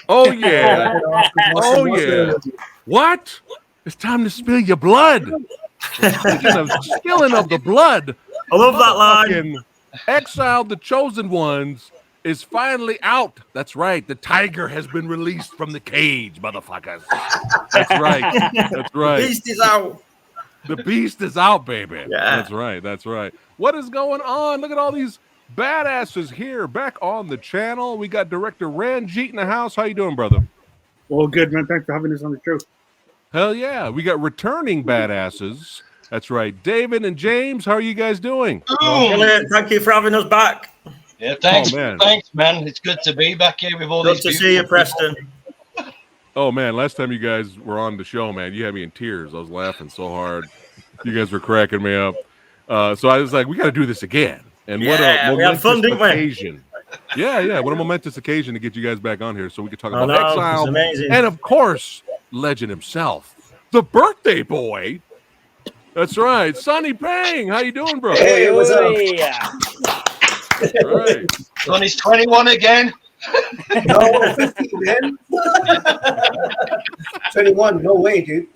Oh yeah. Oh yeah. What? It's time to spill your blood. Speaking of spilling of the blood, I love that line. Exiled, the Chosen Ones is finally out. That's right. The tiger has been released from the cage, motherfuckers. That's right. That's right. The beast is out. The beast is out, baby. Yeah. That's right. That's right. What is going on? Look at all these badasses here back on the channel. We got director Ranjit in the house. How you doing, brother? Well, good, man. Thanks for having us on the show. Hell yeah. We got returning badasses. That's right. David and James, how are you guys doing? Brilliant. Thank you for having us back. Yeah, thanks. Oh, man. Thanks, man. It's good to be back here with all Good these to see you, Preston. Oh, man. Last time you guys were on the show, man, you had me in tears. I was laughing so hard. You guys were cracking me up. So I was like, we got to do this again. And what a momentous occasion. Yeah. What a momentous occasion to get you guys back on here so we could talk about Exile. And, of course, legend himself, the birthday boy. That's right. Sonny Pang. How you doing, bro? Hey, what's up? Right. Sonny's 21 again. No, 50, man. 21, no way, dude.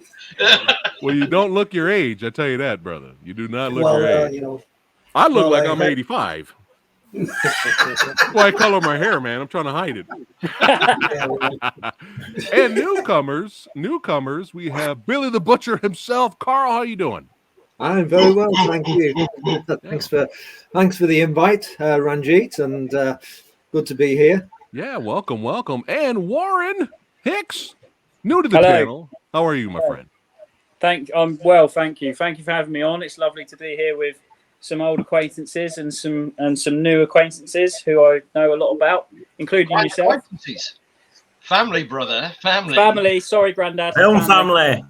Well, you don't look your age. I tell you that, brother. You do not look your age. You know, I look like I'm 85. Well, I color my hair, man. I'm trying to hide it. And newcomers, we have Billy the Butcher himself. Carl, how you doing? I'm very well, thank you. Thanks for the invite, Ranjit, and good to be here. Yeah, welcome. And Warren Hicks, new to the channel. How are you, my friend? Well, thank you. Thank you for having me on. It's lovely to be here with some old acquaintances and some new acquaintances who I know a lot about, including yourself. Family, brother. Family. Sorry, Grandad. Film family.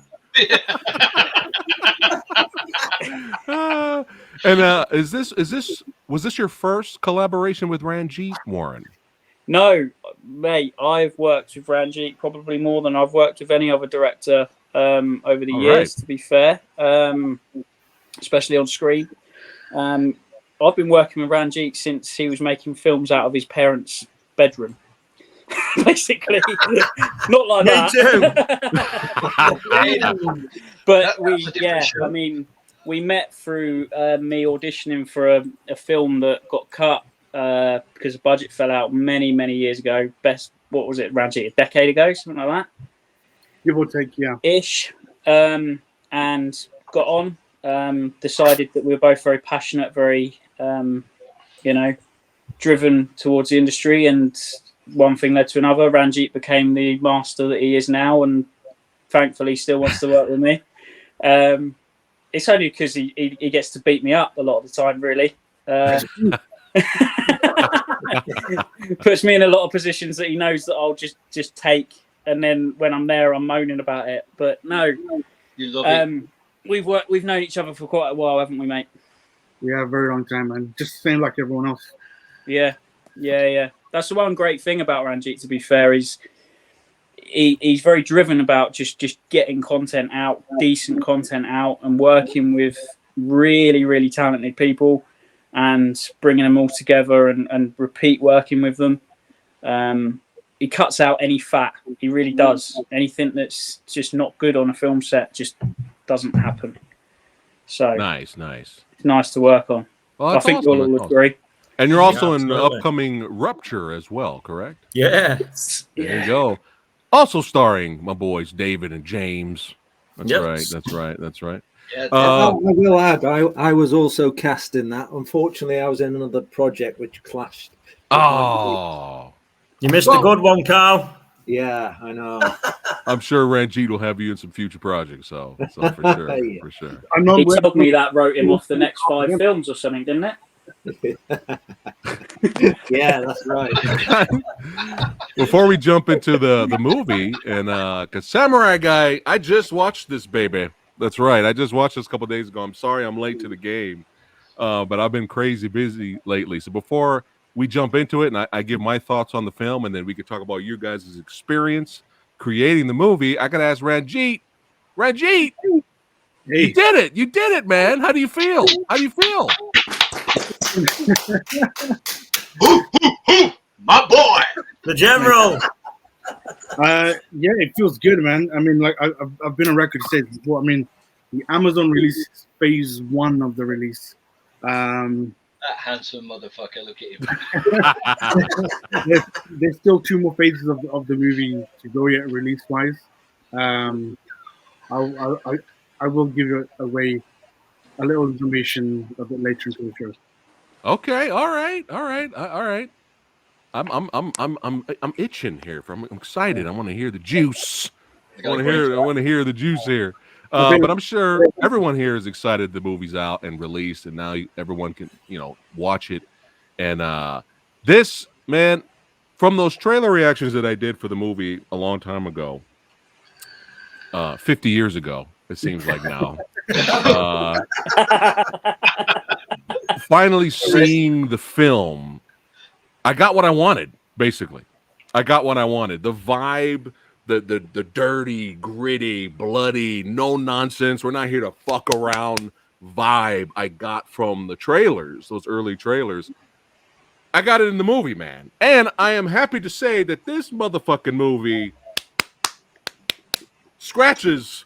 Was this your first collaboration with Ranjit, Warren? No, mate. I've worked with Ranjit probably more than I've worked with any other director over the years. To be fair, especially on screen. I've been working with Ranjit since he was making films out of his parents' bedroom. Basically, not like that. But we met through me auditioning for a film that got cut because the budget fell out many years ago. What was it, Ranjit? A decade ago, something like that. Give or take, yeah. Ish, and got on. Decided that we were both very passionate, very, driven towards the industry, and one thing led to another. Ranjit became the master that he is now, and thankfully still wants to work with me. It's only because he gets to beat me up a lot of the time, really. Puts me in a lot of positions that he knows that I'll just take, and then when I'm there, I'm moaning about it. But no, you love it. We've known each other for quite a while, haven't we, mate? Yeah, a very long time, man. Just same like everyone else. Yeah. That's the one great thing about Ranjit, to be fair, is he's very driven about just getting content out, decent content out, and working with really, really talented people and bringing them all together and repeat working with them. He cuts out any fat. He really does. Anything that's just not good on a film set just doesn't happen. So nice. It's nice to work on. Well, I think you'll all agree. And you're also in the upcoming Rupture as well, correct? Yeah. There you go. Also starring my boys David and James. That's right. Yeah, I will add, I was also cast in that. Unfortunately, I was in another project which clashed. Oh. You missed a good one, Carl. Yeah, I know. I'm sure Ranjit will have you in some future projects, so for sure. He told me that wrote him off the next 5 films or something, didn't it? Yeah, that's right. Before we jump into the movie, and because Samurai Guy, I just watched this, baby. That's right. I just watched this a couple days ago. I'm sorry I'm late to the game, but I've been crazy busy lately. So before we jump into it, and I give my thoughts on the film, and then we can talk about your guys' experience creating the movie, I got to ask Ranjit. Hey. You did it, man. How do you feel? My boy. The General. Yeah, it feels good, man. I mean, like I've been on record to say this before. I mean, the Amazon release phase 1 of the release. That handsome motherfucker. Look at him. There's still 2 more phases of the movie to go yet, release wise. I will give you away a little information a bit later into the show. Okay, all right. I'm itching here. I'm excited. I want to hear the juice. I want to hear the juice here. But I'm sure everyone here is excited the movie's out and released, and now everyone can watch it. And this, man, from those trailer reactions that I did for the movie a long time ago, 50 years ago, it seems like now. Finally seeing the film, I got what I wanted, basically. I got what I wanted. The vibe, the dirty, gritty, bloody, no nonsense, we're not here to fuck around vibe I got from the trailers, those early trailers. I got it in the movie, man. And I am happy to say that this motherfucking movie scratches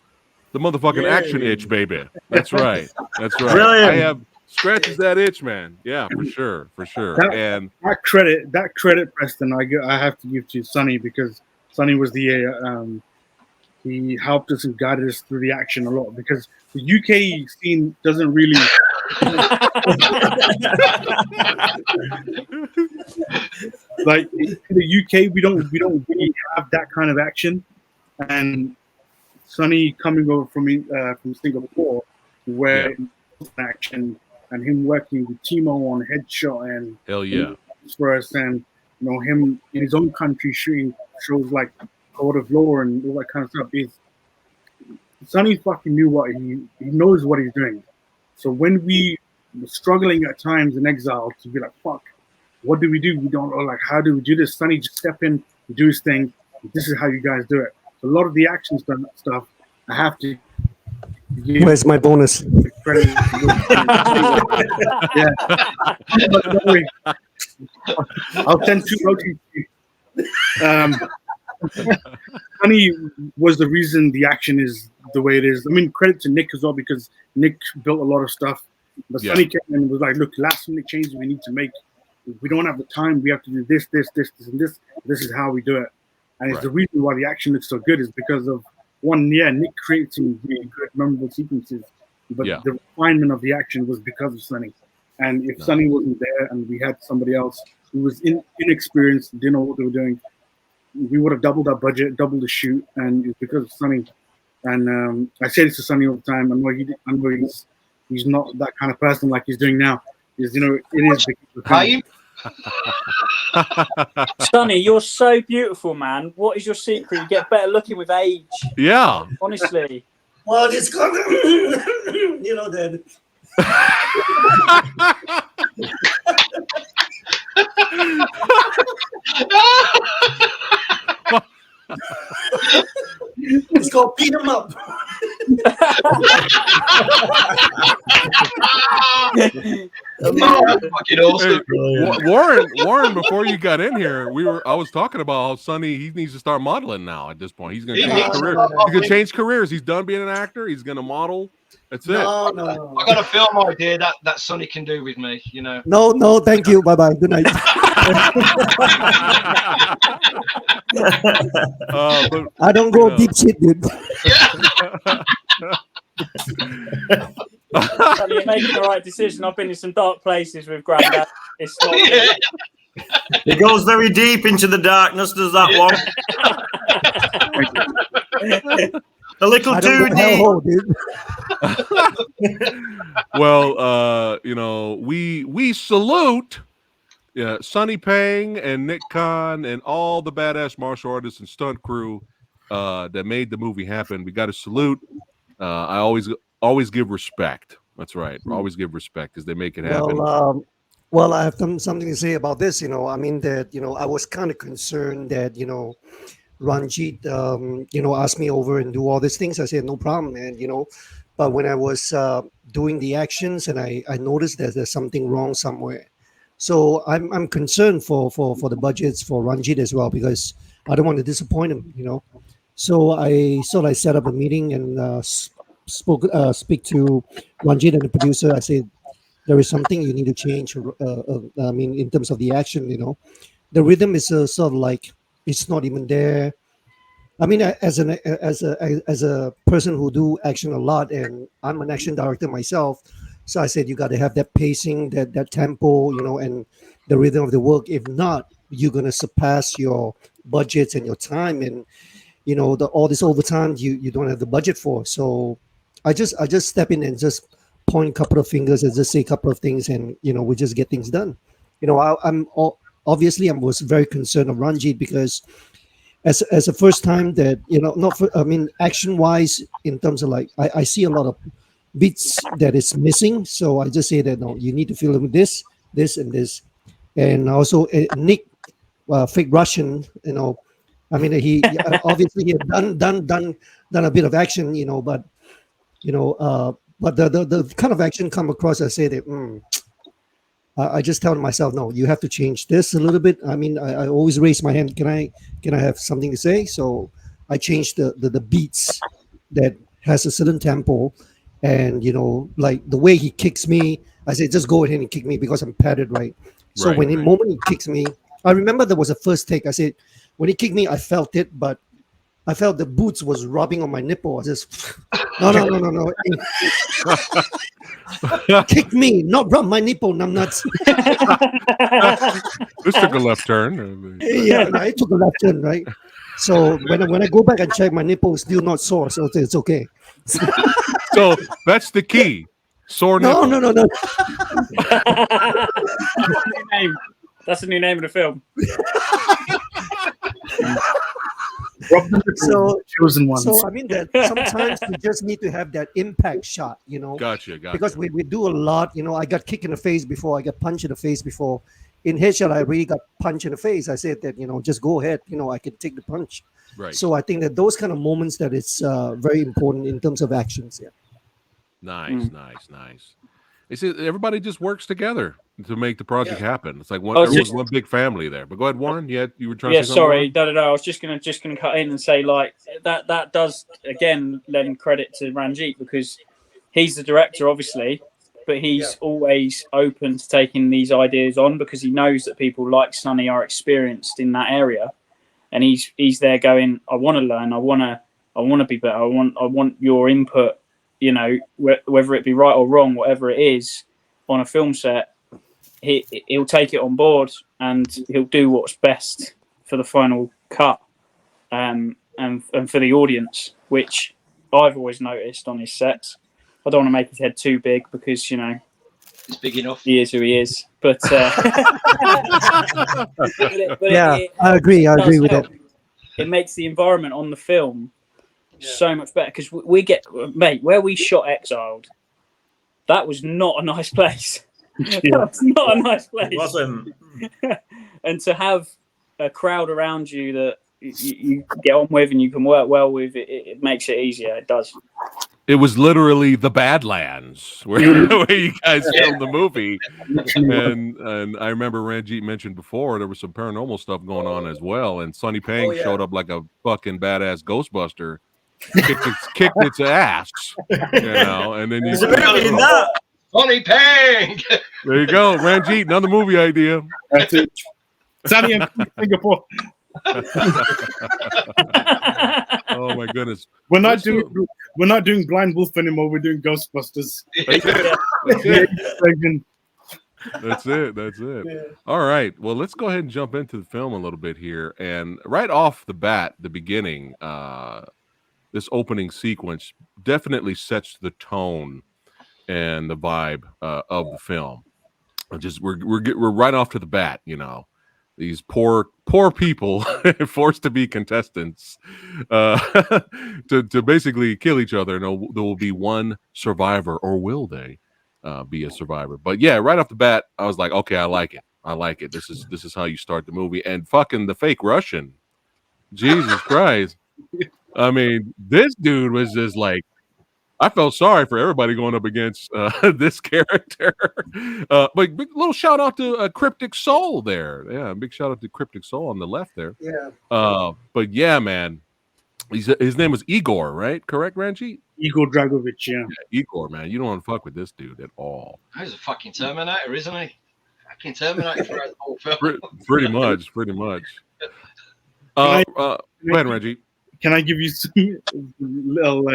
the motherfucking action itch, baby. That's right. That's right. Brilliant. I have scratches that itch, man. Yeah, for sure. And that credit, Preston, I have to give to Sonny, because Sonny was the he helped us and guided us through the action a lot, because the UK scene doesn't really. Like in the UK, we don't really have that kind of action, and Sonny coming over from Singapore, where action, and him working with Timo on Headshot and hell yeah, for us, and him in his own country shooting shows like Code of Law and all that kind of stuff. Sonny fucking knew what he knows what he's doing. So when we were struggling at times in Exile to be like, fuck, what do? We don't know, like, how do we do this? Sonny just step in, do his thing. This is how you guys do it. So a lot of the action stuff, I have to give. Where's my bonus? Credit. Yeah. But don't worry. I'll send 2 rotis to you. Sonny was the reason the action is the way it is. I mean, credit to Nick as well, because Nick built a lot of stuff. But Sonny came in and was like, look, last minute changes we need to make. We don't have the time. We have to do this, and this. This is how we do it. And it's the reason why the action looks so good is because of, one, Nick created some really good, memorable sequences. But the refinement of the action was because of Sonny. And if Sonny wasn't there and we had somebody else who was inexperienced, didn't know what they were doing, we would have doubled our budget, doubled the shoot, and it's because of Sonny. And I say this to Sonny all the time. I know he's not that kind of person like he's doing now. It is because Sonny, you're so beautiful, man. What is your secret? You get better looking with age. Yeah. Honestly. Well, it's called, that. It's called beat 'em up. Fucking awesome. Warren, before you got in here, I was talking about how Sonny, he needs to start modeling now at this point. He's gonna change careers. He's gonna change careers. He's done being an actor. He's gonna model. That's it. No. I got a film idea that Sonny can do with me, No, thank you. Bye-bye. Good night. I don't go deep shit, dude. You're making the right decision. I've been in some dark places with Grandad. It's not. It goes very deep into the darkness, does that one? A little too deep. Well, we salute Sonny Pang and Nick Khan and all the badass martial artists and stunt crew that made the movie happen. We got to salute. I always give respect. That's right. Always give respect because they make it happen. Well, I have something to say about this. I mean that I was kind of concerned that Ranjit asked me over and do all these things. I said no problem, man. But when I was doing the actions and I noticed that there's something wrong somewhere. So I'm concerned for the budgets for Ranjit as well, because I don't want to disappoint him, you know. So I set up a meeting and speak to Ranjit and the producer. I said there is something you need to change. I mean, in terms of the action, you know, the rhythm is sort of like it's not even there. I mean, as a person who do action a lot, and I'm an action director myself, so I said you got to have that pacing, that tempo, you know, and the rhythm of the work. If not, you're gonna surpass your budgets and your time, and you know all this overtime you don't have the budget for. So I just step in and just point a couple of fingers and just say a couple of things, and you know we just get things done. You know, obviously I was very concerned of Ranjit because as a first time that you know not for, I mean action wise in terms of like I see a lot of beats that is missing, so I just say that no, you need to fill in with this and this. And also Nick, fake Russian, you know, I mean he obviously he had done a bit of action, you know, but you know but the kind of action come across, I say that I just tell myself, no, you have to change this a little bit. I mean, I always raise my hand. Can I have something to say? So I changed the beats that has a certain tempo, and you know, like the way he kicks me, I say just go ahead and kick me because I'm padded, right? So Right, when the right. moment he kicks me, I remember there was a first take. I said when he kicked me, I felt it, but I felt the boots was rubbing on my nipple. I just no. Kick me, not rub my nipple, numb nuts. This took a left turn. Yeah, I took a left turn, right? So when I go back and check, my nipple is still not sore, so it's okay. So that's the key. Sore No, nipple. no. That's the new name of the film. So chosen ones. So I mean that sometimes we just need to have that impact shot, you know. Gotcha. Because we do a lot, you know. I got kicked in the face before, I got punched in the face before. In headshot, I really got punched in the face. I said that, you know, just go ahead, you know, I can take the punch. Right. So I think that those kind of moments that it's very important in terms of actions. Yeah. Nice. They say everybody just works together to make the project happen. It's like just- one big family there. But go ahead, Warren. You were trying Yeah, to say something, sorry, Warren? I was just gonna cut in and say like that does again lend credit to Ranjit because he's the director, obviously, but he's always open to taking these ideas on because he knows that people like Sonny are experienced in that area, and he's there going, I want to learn, I want to be better, I want your input, you know, whether it be right or wrong, whatever it is, on a film set. He'll take it on board and he'll do what's best for the final cut, and for the audience, which I've always noticed on his sets. I don't want to make his head too big because, you know, It's big enough. he is who he is. But, I agree with that. It makes the environment on the film so much better because we get, mate, where we shot Exiled, that was not a nice place. That's not a nice place. It wasn't. And to have a crowd around you that you get on with and you can work well with, it makes it easier. It does. It was literally the Badlands where you guys filmed the movie. And I remember Ranjit mentioned before there was some paranormal stuff going on as well. And Sonny Pang showed up like a fucking badass Ghostbuster, kicked its ass, you know. And then you Sonny Pang. there you go, Ranjit, another movie idea. That's it. Sunny in Singapore. Oh my goodness. We're not doing Blind Wolf anymore. We're doing Ghostbusters. That's it. Yeah. All right. Well, let's go ahead and jump into the film a little bit here. And right off the bat, the beginning, this opening sequence definitely sets the tone and the vibe of the film. We're right off to the bat, you know. These poor people forced to be contestants to basically kill each other. No, there will be one survivor, or will they be a survivor? But yeah, right off the bat, I was like, okay, I like it. This is how you start the movie. And fucking the fake Russian, Jesus Christ! I mean, this dude was just like I felt sorry for everybody going up against this character. But big little shout out to Cryptic Soul there. Yeah, big shout out to Cryptic Soul on the left there. Yeah. But yeah, man, his name was Igor, right? Correct, Ranjit? Igor Dragovich, yeah. Yeah, Igor, man, you don't want to fuck with this dude at all. He's a fucking Terminator, isn't he? Fucking Terminator throughout the whole film. Pretty much. Go ahead, Ranjit. Can I give you some little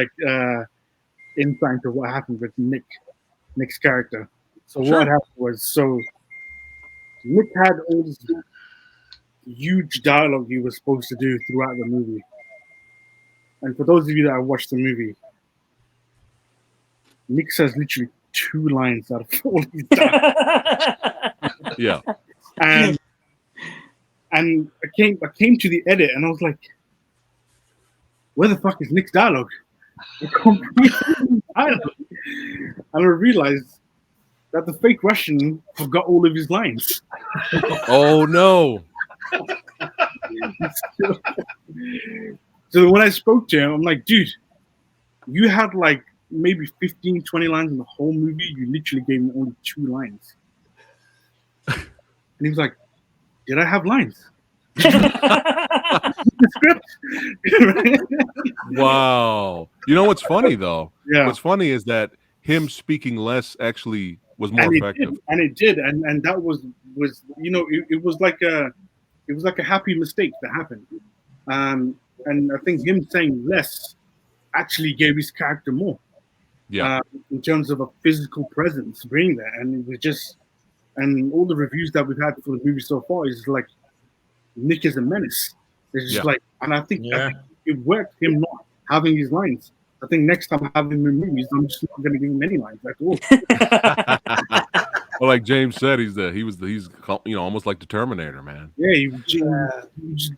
insight into what happened with Nick's character? So Sure. what happened was, Nick had all this huge dialogue he was supposed to do throughout the movie. And for those of you that have watched the movie, Nick says literally 2 lines out of all these dialogue. Yeah. And I came to the edit and I was like, where the fuck is Nick's dialogue? And I realized that the fake Russian forgot all of his lines. Oh no. So when I spoke to him, I'm like, dude, you had like maybe 15, 20 lines in the whole movie. You literally gave me only 2 lines. And he was like, did I have lines? The script. Wow. You know what's funny though? Yeah. What's funny is that him speaking less actually was more effective. It did. And that was it was like a happy mistake that happened. And I think him saying less actually gave his character more. Yeah. In terms of a physical presence being there. And it was just, and all the reviews that we've had for the movie so far is like, Nick is a menace. It's just like, and I think it worked him not having his lines. I think next time I have him in movies, I'm just not going to give him any lines at all. Well, like James said, he's almost like the Terminator, man. Yeah, he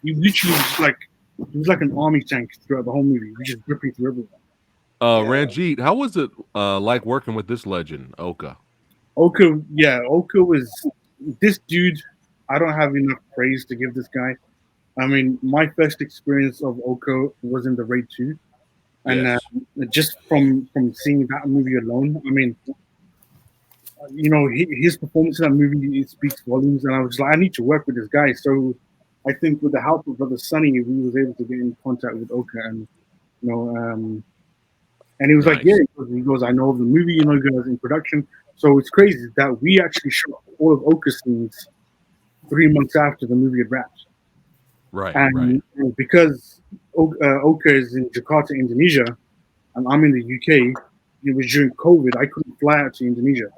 literally was like an army tank throughout the whole movie. He was just gripping through everyone. Ranjit, how was it like working with this legend, Oka? Oka was this dude. I don't have enough praise to give this guy. I mean, my first experience of Oka was in the Raid 2. And just from seeing that movie alone, I mean, his performance in that movie, it speaks volumes. And I was like, I need to work with this guy. So I think with the help of Brother Sonny, we was able to get in contact with Oka. And, and he was like, yeah, he goes, I know of the movie, he goes in production. So it's crazy that we actually shot all of Oka's scenes 3 months after the movie had wrapped. Right. And because Oka is in Jakarta, Indonesia, and I'm in the UK, it was during COVID, I couldn't fly out to Indonesia.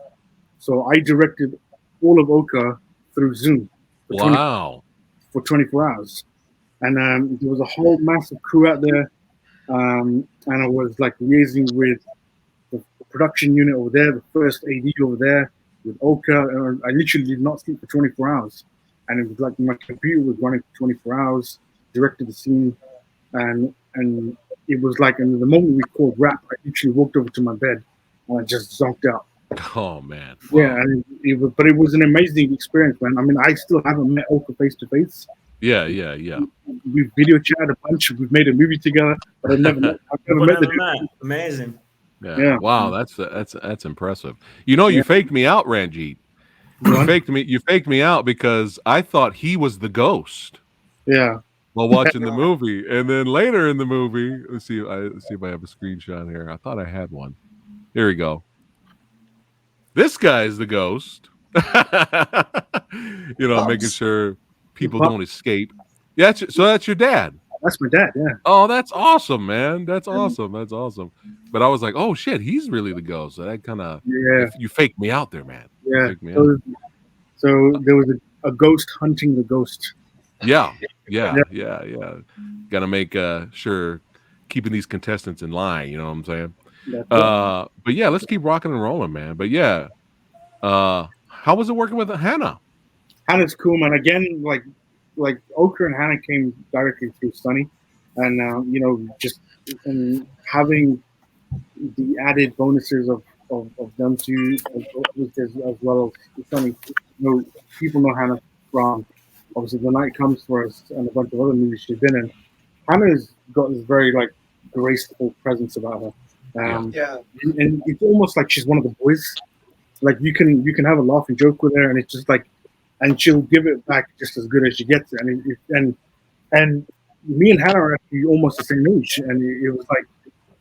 So I directed all of Oka through Zoom for 24 hours. And there was a whole massive crew out there. And I was like liaising with the production unit over there, the first AD over there, with Oka. And I literally did not sleep for 24 hours. And it was like my computer was running for 24 hours, directed the scene, and it was like, and the moment we called wrap, I literally walked over to my bed and I just zonked out. Oh man! Wow. Yeah, and it was an amazing experience, man. I mean, I still haven't met Oka face to face. Yeah. We've video chatted a bunch. We've made a movie together, but I've never met the dude. Amazing. Yeah. Wow, that's impressive. You faked me out, Ranjit. You faked me out because I thought he was the ghost. Yeah. While watching the movie, and then later in the movie, let's see if I have a screenshot here. I thought I had one. Here we go. This guy is the ghost. Making sure people don't escape. Yeah, so that's your dad. That's my dad. Yeah. Oh, that's awesome, man. That's awesome. But I was like, oh shit, he's really the ghost. So that kind of you faked me out there, man. Yeah. So there was a ghost hunting the ghost. Yeah. Got to make sure keeping these contestants in line. You know what I'm saying? But yeah, let's keep rocking and rolling, man. But yeah, how was it working with Hannah? Hannah's cool, man. Again, like Oka and Hannah came directly through Sonny, and just having the added bonuses of them two as well as Sonny. People know Hannah from obviously The Night Comes for Us and a bunch of other movies she's been in. Hannah's got this very graceful presence about her. Yeah. And it's almost like she's one of the boys. Like you can have a laugh and joke with her, and it's just like, and she'll give it back just as good as she gets it. And me and Hannah are actually almost the same age, and it was like,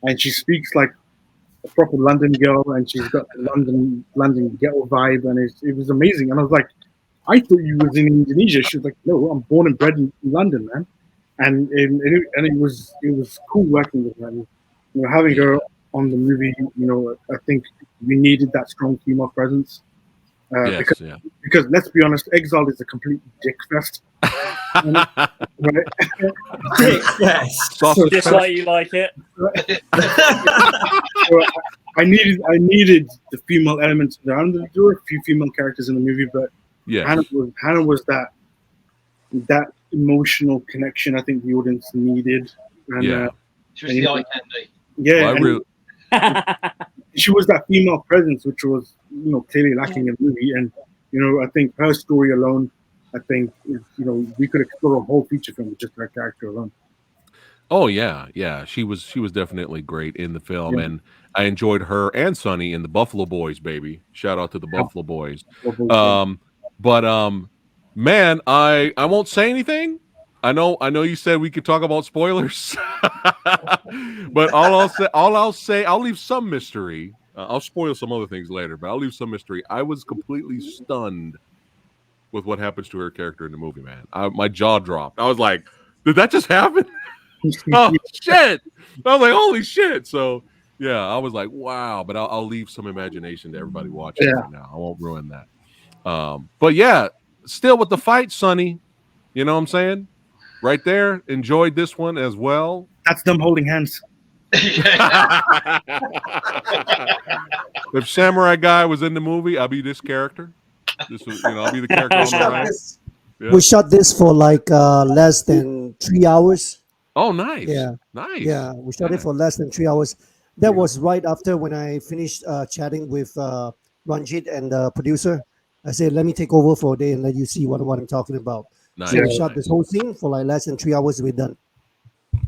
and she speaks like a proper London girl, and she's got the London ghetto vibe, and it was amazing. And I was like, I thought you was in Indonesia. She was like, no, I'm born and bred in London, man. And it was cool working with her. And, having her on the movie, I think we needed that strong female presence. Yes, Because let's be honest, Exiled is a complete dick fest. Right? Dick fest. Sausage Just fest. like you like it. So I needed the female elements. There were a few female characters in the movie, but Yes. Hannah was that emotional connection I think the audience needed. And, Yeah. She was the eye candy. yeah, Well, I and really, she was that female presence, which was clearly lacking in the movie. And I think her story alone, I think we could explore a whole feature film with just her character alone. oh yeah. She was definitely great in the film, Yeah. and I enjoyed her and Sonny in the Buffalo Boys, baby. Shout out to the Buffalo Boys. Yeah. But man, I won't say anything. I know you said we could talk about spoilers, but I'll leave some mystery. I'll spoil some other things later, but I'll leave some mystery. I was completely stunned with what happens to her character in the movie, man. My jaw dropped. I was like, did that just happen? Oh shit! I was like, holy shit! So yeah, I was like, wow. But I'll leave some imagination to everybody watching right now. I won't ruin that. But yeah, still with the fight, Sonny. You know what I'm saying? Right there, enjoyed this one as well. That's them holding hands. If Samurai Guy was in the movie, I'll be this character. I'll be the character on the right. Yeah. We shot this for like less than 3 hours. Oh, nice. Yeah. Nice. Yeah, we shot it for less than 3 hours. That was right after when I finished chatting with Ranjit and the producer. I said, let me take over for a day and let you see what I'm talking about. Nice. So we shot this whole scene for like less than 3 hours. We're done.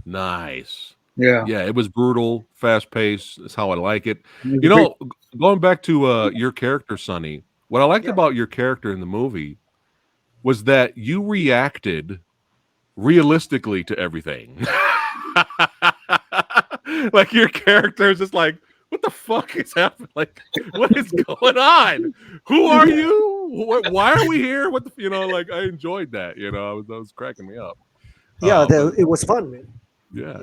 Nice. Yeah. Yeah, it was brutal, fast paced. That's how I like it. Mm-hmm. Going back to your character, Sonny, what I liked about your character in the movie was that you reacted realistically to everything. Like your character is just like, what the fuck is happening? Like, what is going on? Who are you? Why are we here? What the, like I enjoyed that. That was cracking me up. Yeah, it was fun, man. Yeah.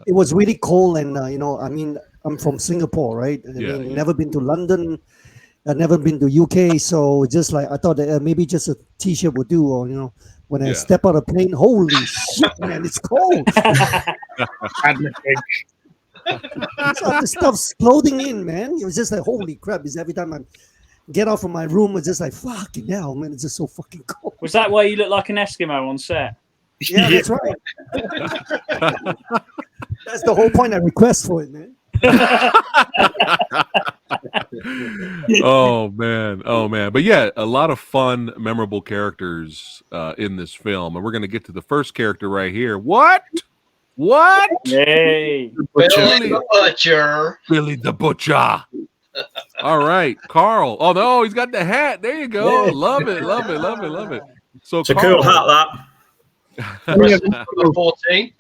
It was really cold, and I mean, I'm from Singapore, right? I mean, never been to London, I've never been to UK, so just like I thought that maybe just a t-shirt would do, or when I step out of the plane, holy shit, man, it's cold. So the stuff's clothing in, man. It was just like holy crap! Is every time I get off from my room, it's just like fucking hell, man. It's just so fucking cold. Was that why you look like an Eskimo on set? Yeah, that's right. That's the whole point. I request for it, man. Oh man. But yeah, a lot of fun, memorable characters in this film, and we're gonna get to the first character right here. What? Yay! Billy the Butcher. Billy the Butcher. All right, Carl. Oh no, he's got the hat. There you go. Yeah. Love it. So It's a Carl, cool hat, Number 14.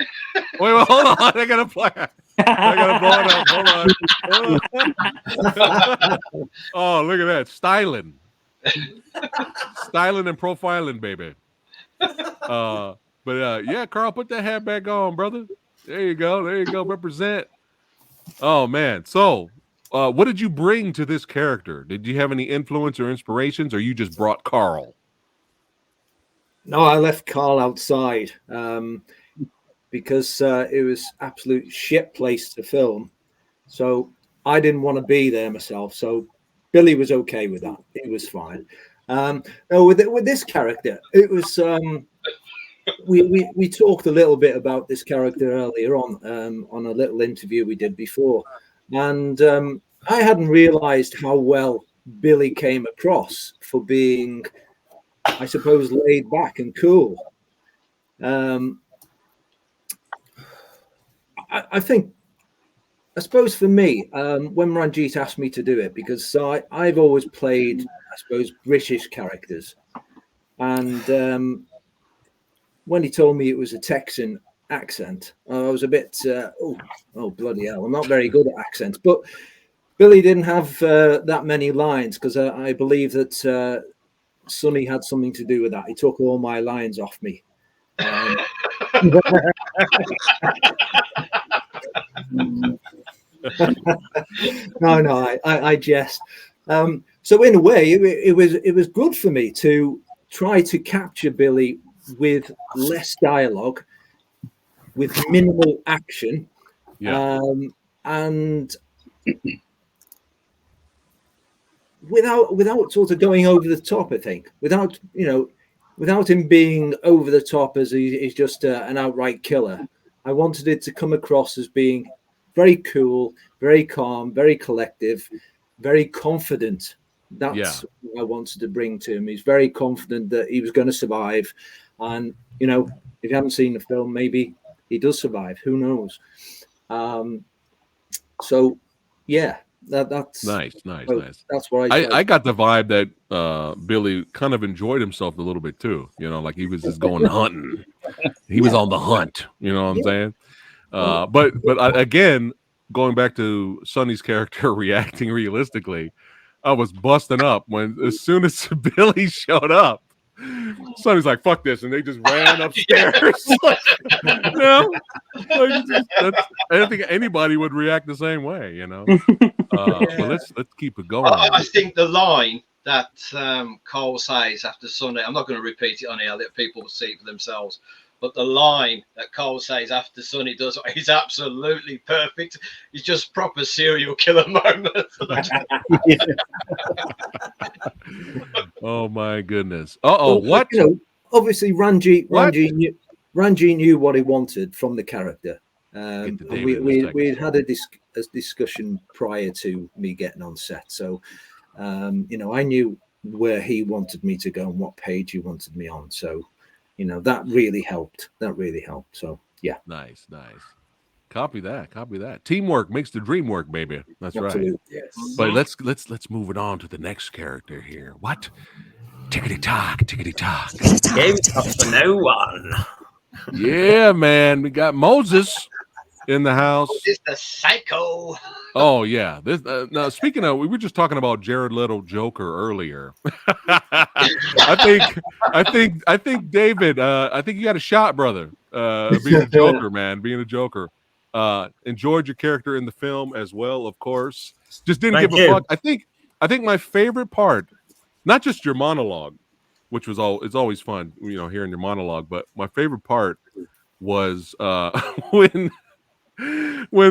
Wait, hold on. I gotta play. I gotta blow it up. Hold on. Oh, look at that. Styling and profiling, baby. But yeah, Carl, put that hat back on, brother. There you go. Represent. Oh man. So what did you bring to this character? Did you have any influence or inspirations, or you just brought Carl? No, I left Carl outside because it was absolute shit place to film. So I didn't want to be there myself. So Billy was okay with that. It was fine. No, with this character, it was. We talked a little bit about this character earlier on a little interview we did before, and I hadn't realised how well Billy came across for being, I suppose, laid back and cool. I think I suppose for me, when Ranjit asked me to do it, because I've always played, I suppose, British characters, and when he told me it was a Texan accent, I was a bit, oh bloody hell! I'm not very good at accents, but Billy didn't have that many lines because I believe that Sonny had something to do with that. He took all my lines off me. No, I jest. So in a way, it was good for me to try to capture Billy with less dialogue, with minimal action, and without sort of going over the top. I think without him being over the top as he's just an outright killer. I wanted it to come across as being very cool, very calm, very collective, very confident. That's what I wanted to bring to him. He's very confident that he was going to survive. And, if you haven't seen the film, maybe he does survive. Who knows? So, yeah, that's nice. That's what I got the vibe that Billy kind of enjoyed himself a little bit too. Like he was just going hunting. He was on the hunt. You know what I'm saying? But again, going back to Sonny's character reacting realistically, I was busting up as soon as Billy showed up. Sonny's like, "Fuck this," and they just ran upstairs. I don't think anybody would react the same way, But let's keep it going. I think the line that Cole says after Sunday, I'm not going to repeat it on here. I'll let people see it for themselves. But the line that Cole says after Sonny does is absolutely perfect. It's just proper serial killer moment. Oh my goodness! What? Obviously, Ranjit knew what he wanted from the character. We had a discussion prior to me getting on set, so I knew where he wanted me to go and what page he wanted me on. So. That really helped. So yeah. Nice. Copy that. Teamwork makes the dream work, baby. That's Absolutely. Right. Yes. But let's move it on to the next character here. What? Tickety tock. Game for no one. Yeah, man. We got Moses in the house. It's the psycho. Oh yeah. This now speaking of, we were just talking about Jared Leto Joker earlier. I think David. I think you got a shot, brother. Being a Joker, man. Being a Joker. Enjoyed your character in the film as well, of course. Just didn't give a fuck. I think my favorite part, not just your monologue, which was it's always fun, hearing your monologue, but my favorite part was when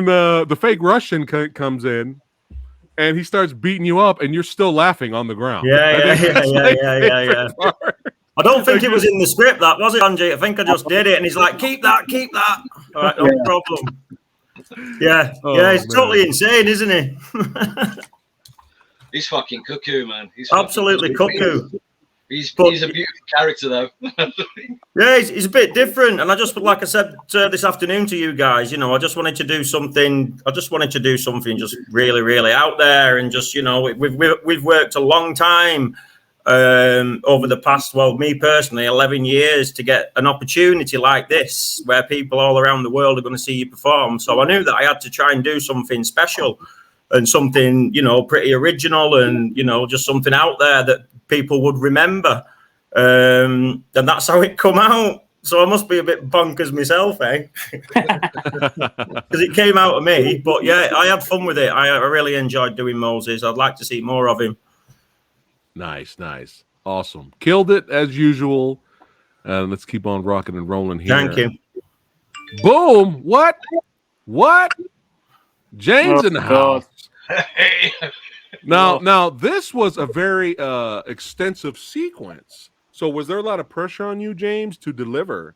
the fake Russian comes in and he starts beating you up and you're still laughing on the ground. Yeah. I don't think it was in the script, that was it, Angie? I think I just did it, and he's like, keep that. All right, no problem. Yeah, he's totally insane, isn't he? He's fucking cuckoo, man. He's absolutely cuckoo. He's a beautiful character, though. Yeah, he's a bit different, and I just, like I said this afternoon to you guys, I just wanted to do something. Just really, really out there, and just we've worked a long time over the past, me personally, 11 years to get an opportunity like this, where people all around the world are going to see you perform. So I knew that I had to try and do something special and something, pretty original, and just something out there that people would remember, and that's how it come out. So I must be a bit bonkers myself, eh? Because it came out of me. But yeah, I had fun with it. I really enjoyed doing Moses. I'd like to see more of him. Nice, awesome, killed it as usual. Let's keep on rocking and rolling here. Thank you. Boom! What? James in the house. Now, this was a very extensive sequence. So, was there a lot of pressure on you, James, to deliver?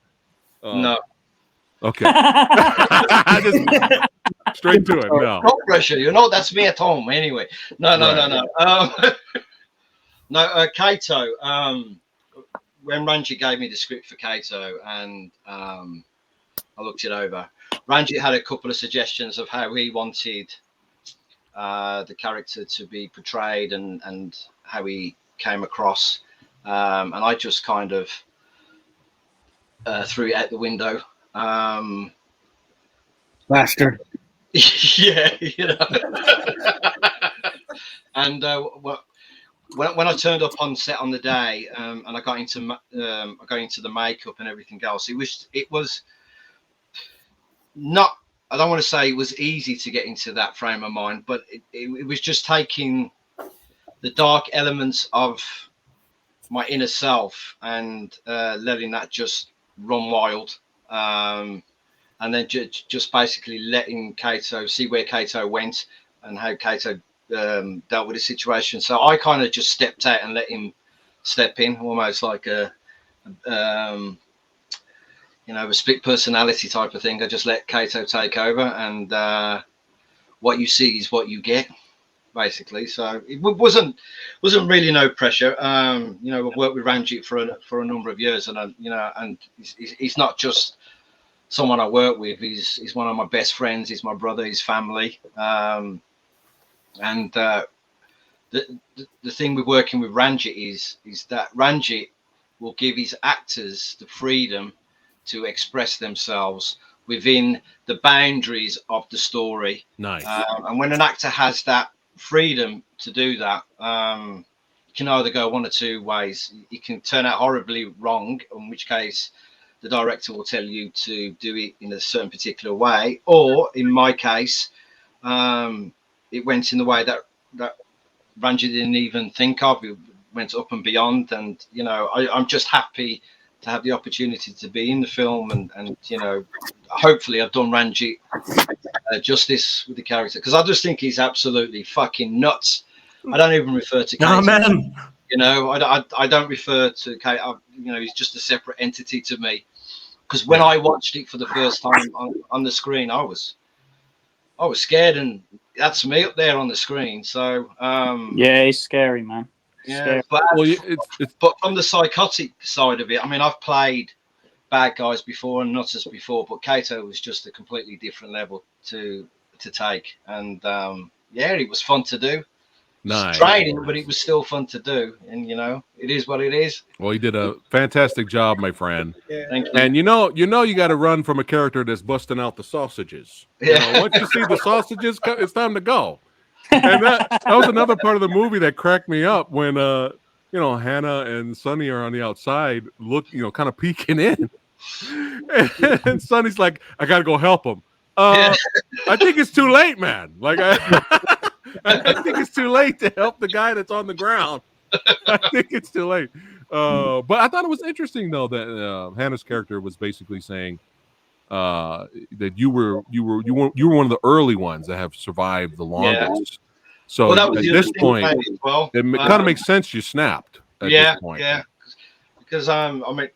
No. Okay. Straight to it. No pressure. That's me at home anyway. No. Kaito. When Ranji gave me the script for Kaito, and I looked it over, Ranjit had a couple of suggestions of how he wanted the character to be portrayed and how he came across, and I just kind of threw it out the window. Bastard. Yeah, you know. And when I turned up on set on the day, and I got into the makeup and everything else, it was not. I don't want to say it was easy to get into that frame of mind, but it was just taking the dark elements of my inner self and letting that just run wild, and then just basically letting Kato see where Kato went and how Kato dealt with the situation. So I kind of just stepped out and let him step in, almost like a split personality type of thing. I just let Kato take over, and what you see is what you get, basically. So it wasn't really no pressure. I've worked with Ranjit for a number of years, and he's not just someone I work with. He's one of my best friends. He's my brother. He's family. And the thing with working with Ranjit is that Ranjit will give his actors the freedom to express themselves within the boundaries of the story. Nice. And when an actor has that freedom to do that, you can either go one or two ways. It can turn out horribly wrong, in which case the director will tell you to do it in a certain particular way, or in my case, it went in the way that Ranjit didn't even think of. It went up and beyond, and I'm just happy to have the opportunity to be in the film, and hopefully I've done Ranjit justice with the character, because I just think he's absolutely fucking nuts. I don't even refer to Kate. Amen. I don't refer to Kate. He's just a separate entity to me. Because when I watched it for the first time on the screen, I was scared, and that's me up there on the screen. So yeah, it's scary, man. Yeah, Scary. but from the psychotic side of it, I mean, I've played bad guys before and nutters before, but Kato was just a completely different level to take, and it was fun to do. Nice. Training, but it was still fun to do, and it is what it is. Well, you did a fantastic job, my friend. Yeah. Thank you. And you got to run from a character that's busting out the sausages. Once you see the sausages, it's time to go. And that was another part of the movie that cracked me up when Hannah and Sonny are on the outside, kind of peeking in, and Sonny's like, "I gotta go help him." I think it's too late, man. Like I think it's too late to help the guy that's on the ground. I think it's too late. But I thought it was interesting though that Hannah's character was basically saying that you were one of the early ones that have survived the longest. So at this point, it kind of makes sense you snapped. At this point. Because I mean,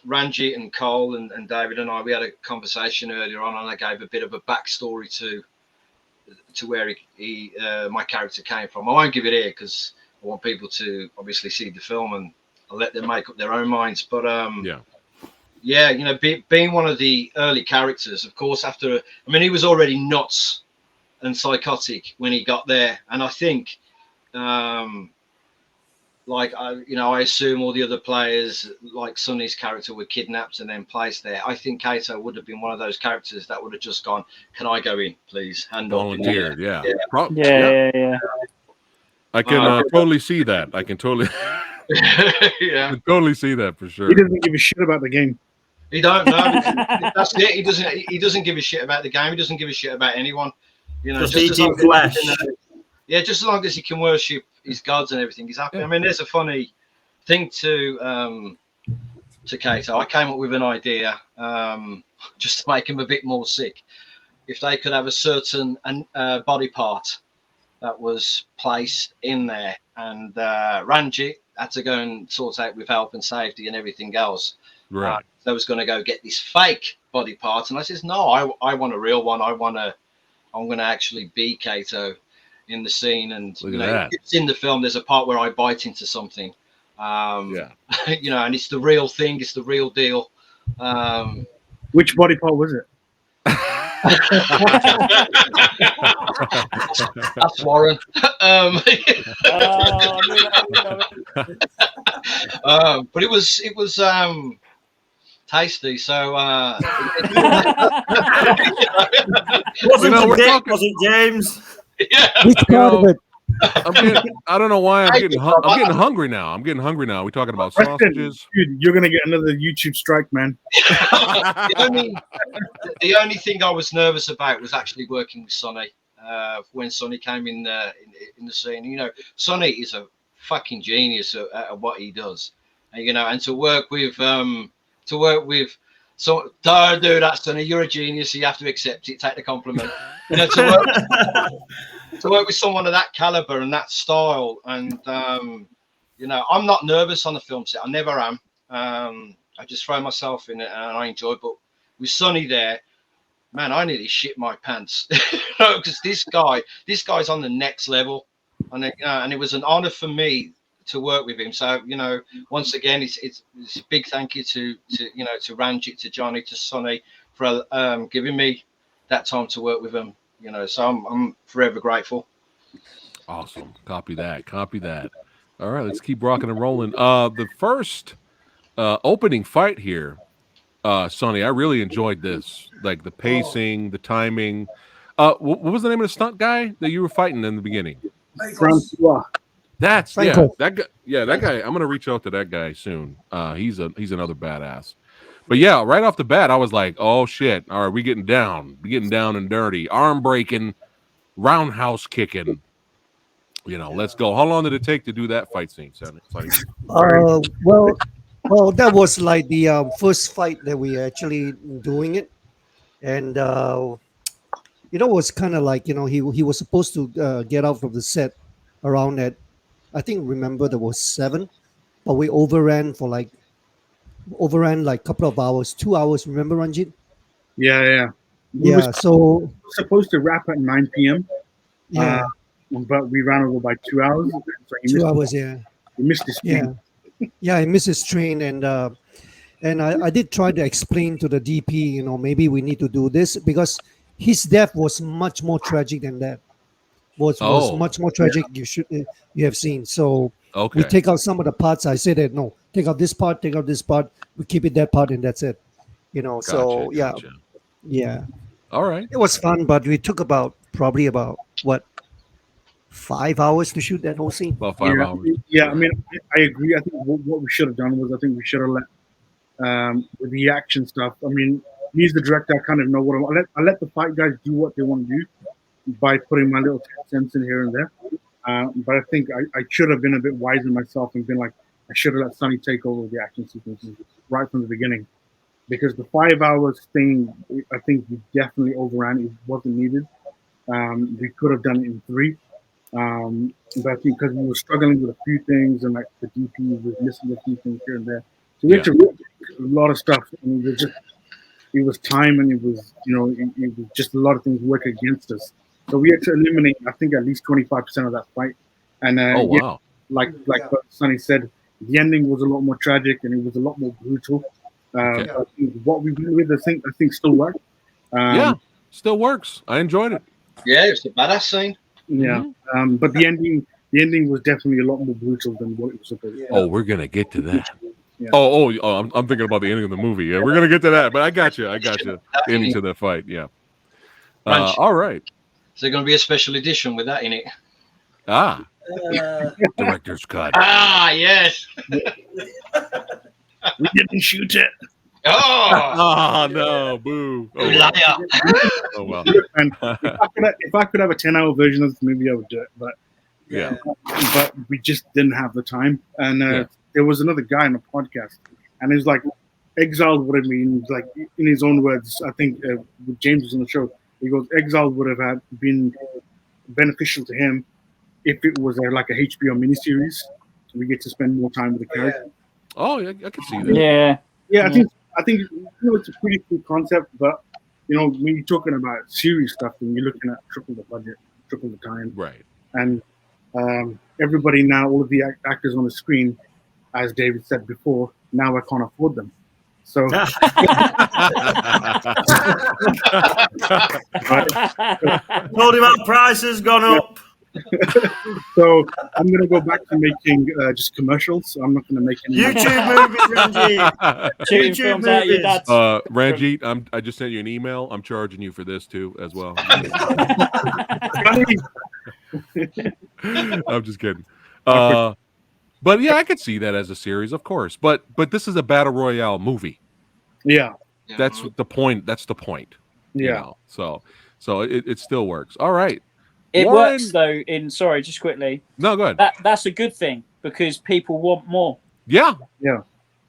Ranjit and Cole and David and I, we had a conversation earlier on, and I gave a bit of a backstory to where my character came from. I won't give it here because I want people to obviously see the film, and I'll let them make up their own minds. But being one of the early characters, of course, he was already nuts and psychotic when he got there, and I think I assume all the other players, like Sonny's character, were kidnapped and then placed there. I think Kato would have been one of those characters that would have just gone, "Can I go in, please?" Volunteered, yeah. I can totally see that. I can totally, totally see that for sure. He doesn't give a shit about the game. He don't know. That's it. He doesn't give a shit about the game. He doesn't give a shit about anyone. Just eating flesh. Just as long as he can worship his gods and everything, he's happy. I mean, there's a funny thing to Kato. I came up with an idea just to make him a bit more sick. If they could have a certain body part that was placed in there, and Ranjit had to go and sort out with help and safety and everything else. Right. They was going to go get this fake body part, and I says, "No, I want a real one. I'm going to actually be Kato in the scene." And it's in the film. There's a part where I bite into something, and it's the real thing. It's the real deal. Which body part was it? That's Warren. But it was tasty. So Wasn't we're it Dick? talking- Was it James? yeah. Which part of it? I don't know why I'm getting hungry now. I'm getting hungry now. We're talking about Preston, sausages. dude, you're gonna get another YouTube strike, man. The only thing I was nervous about was actually working with Sonny. When Sonny came in the scene, you know, Sonny is a fucking genius at what he does, and, you know, and to work with so don't do that, Sonny. You're a genius. So you have to accept it. Take the compliment. You know, to work with someone of that caliber and that style, and you know, I'm not nervous on the film set. I never am. I just throw myself in it and I enjoy it. But with Sonny there, man, I nearly shit my pants because this guy's on the next level, and it was an honor for me to work with him. So, you know, once again, it's a big thank you to you know, to Ranjit, to Johnny, to Sonny for giving me that time to work with them. You know, so I'm forever grateful. Awesome. Copy that. All right, let's keep rocking and rolling. The first opening fight here, Sonny, I really enjoyed this. Like the pacing, the timing. What was the name of the stunt guy that you were fighting in the beginning? Francois. That's Franco. that guy. Yeah, that guy. I'm gonna reach out to that guy soon. He's another badass. But yeah, right off the bat, I was like, oh shit. All right, we getting down and dirty, arm breaking, roundhouse kicking. You know, let's go. How long did it take to do that fight scene, Sonny? Well, that was like the first fight that we actually doing it, and you know, it was kind of like, you know, he was supposed to get out of the set around at, I think, remember there was 7, but we overran like a couple of hours, 2 hours. Remember, Ranjit? Yeah. Yeah. So Supposed to wrap at 9 p.m. yeah, But we ran over by 2 hours. So he 2 hours. Yeah. He missed his train. Yeah, I missed his train, and I did try to explain to the DP, you know, maybe we need to do this because his death was much more tragic than that. Was much more tragic. You have seen. So we take out some of the parts. I said that no, take out this part, we keep it that part, and that's it. You know. Gotcha. Yeah. All right. It was fun, but we took probably about what, 5 hours to shoot that whole scene. About 5 hours. Yeah, I mean, I agree. I think what we should have done was, I think we should have let with the action stuff. I mean, he's the director. I kind of know what I let the fight guys do what they want to do by putting my little 10 cents in here and there. But I think I should have been a bit wiser myself and been like, I should have let Sonny take over the action sequences right from the beginning. Because the 5 hours thing, I think we definitely overran. It wasn't needed. We could have done it in 3. But I think because we were struggling with a few things and like the DP was missing a few things here and there. So we had to do a lot of stuff. And it was time, and it was, you know, it was just a lot of things work against us. So we had to eliminate, I think, at least 25% of that fight. And wow. Like what Sonny said, the ending was a lot more tragic and it was a lot more brutal. What we went with, I think still worked. Still works. I enjoyed it. Yeah, it's a badass scene. Yeah, but the ending was definitely a lot more brutal than what it was supposed to be. Oh, we're gonna get to that. Yeah. I'm thinking about the ending of the movie. Yeah, we're gonna get to that, but I got you. Into the fight. Yeah. All right. Is there going to be a special edition with that in it? Director's cut. Yes. We didn't shoot it. Oh no, boo. Oh, liar. Oh well. And if I could have a 10-hour version of this movie, I would do it. But yeah, but we just didn't have the time. And there was another guy on the podcast, and he was like, "Exiled would have been like, in his own words. I think James was on the show. He goes, Exiled would have been beneficial to him if it was like a HBO miniseries. So we get to spend more time with the character." Oh, yeah, I can see that. Yeah. I think you know, it's a pretty cool concept, but you know, when you're talking about serious stuff, and you're looking at triple the budget, triple the time, right? And everybody now, all of the actors on the screen, as David said before, now I can't afford them. So Told him our price has gone up. So I'm gonna go back to making just commercials. I'm not gonna make any YouTube movies, Ranjit. Shooting YouTube films out your movies. dad's. Ranjit, I just sent you an email. I'm charging you for this too, as well. I'm just kidding. But yeah, I could see that as a series, of course. But this is a battle royale movie. Yeah, That's the point. That's the point. yeah. You know? So it still works. All right. It Warren- works though. Sorry, just quickly. No, go ahead. That's a good thing because people want more. Yeah. Yeah.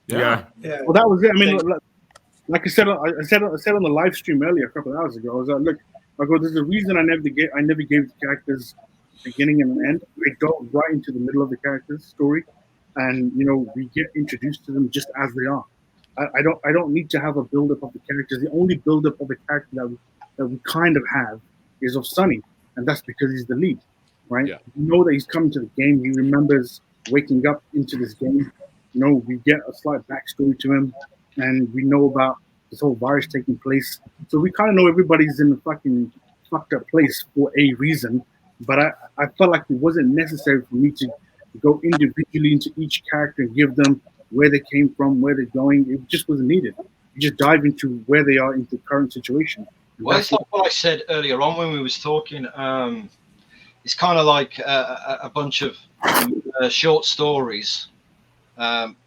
Well, that was it. I mean, like I said on the live stream earlier, a couple of hours ago. I was like, look, there's a reason I never gave the characters beginning and an end. I go right into the middle of the character's story, and we get introduced to them just as they are. I don't need to have a build up of the characters. The only build up of the character that we kind of have is of Sonny, and that's because he's the lead, right? Yeah. You know that he's coming to the game. He remembers waking up into this game. We get a slight backstory to him, and we know about this whole virus taking place. So we kind of know everybody's in a fucking fucked up place for a reason. But I felt like it wasn't necessary for me to go individually into each character and give them where they came from, where they're going. It just wasn't needed. You just dive into where they are into the current situation. Well, it's like what I said earlier on when we was talking. It's kind of like a bunch of short stories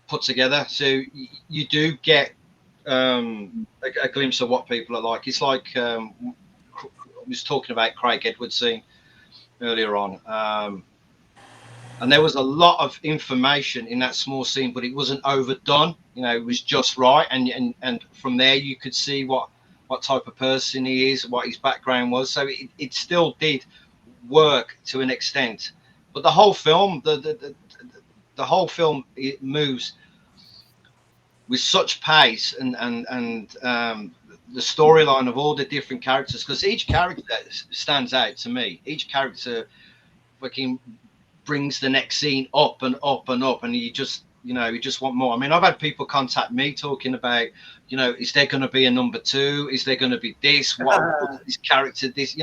put together. So you do get a glimpse of what people are like. It's like I was talking about Craig Edwards scene earlier on. And there was a lot of information in that small scene, but it wasn't overdone. It was just right. And from there, you could see what type of person he is, what his background was. So it still did work to an extent. But the whole film, the whole film, it moves with such pace and the storyline of all the different characters, because each character stands out to me. Each character fucking brings the next scene up and up and up, and you just want more. I mean, I've had people contact me talking about, is there going to be a number 2? Is there going to be this? What this character? This,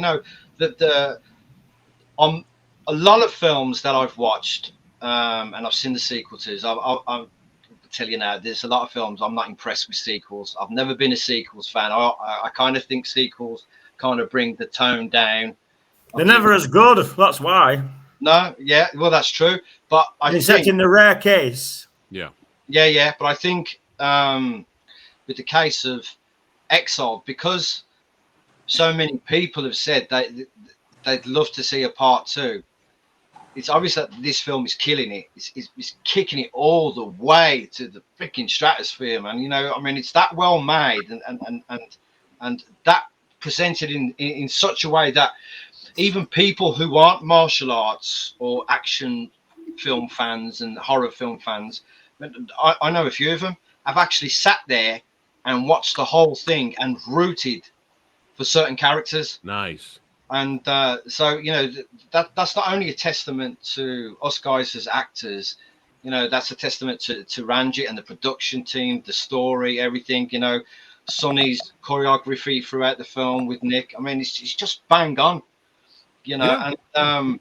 on a lot of films that I've watched, and I've seen the sequels. I'll tell you now, there's a lot of films I'm not impressed with sequels. I've never been a sequels fan. I kind of think sequels kind of bring the tone down. They're never as good. That's why. No, yeah, well, that's true. But except in the rare case. Yeah. But I think with the case of Exiled, because so many people have said they'd love to see a part 2. It's obvious that this film is killing it. It's kicking it all the way to the freaking stratosphere, man. It's that well made and that presented in such a way that even people who aren't martial arts or action film fans and horror film fans, I know a few of them, have actually sat there and watched the whole thing and rooted for certain characters. Nice. And so, that's not only a testament to us guys as actors, that's a testament to Ranjit and the production team, the story, everything, Sonny's choreography throughout the film with Nick. I mean, it's just bang on. And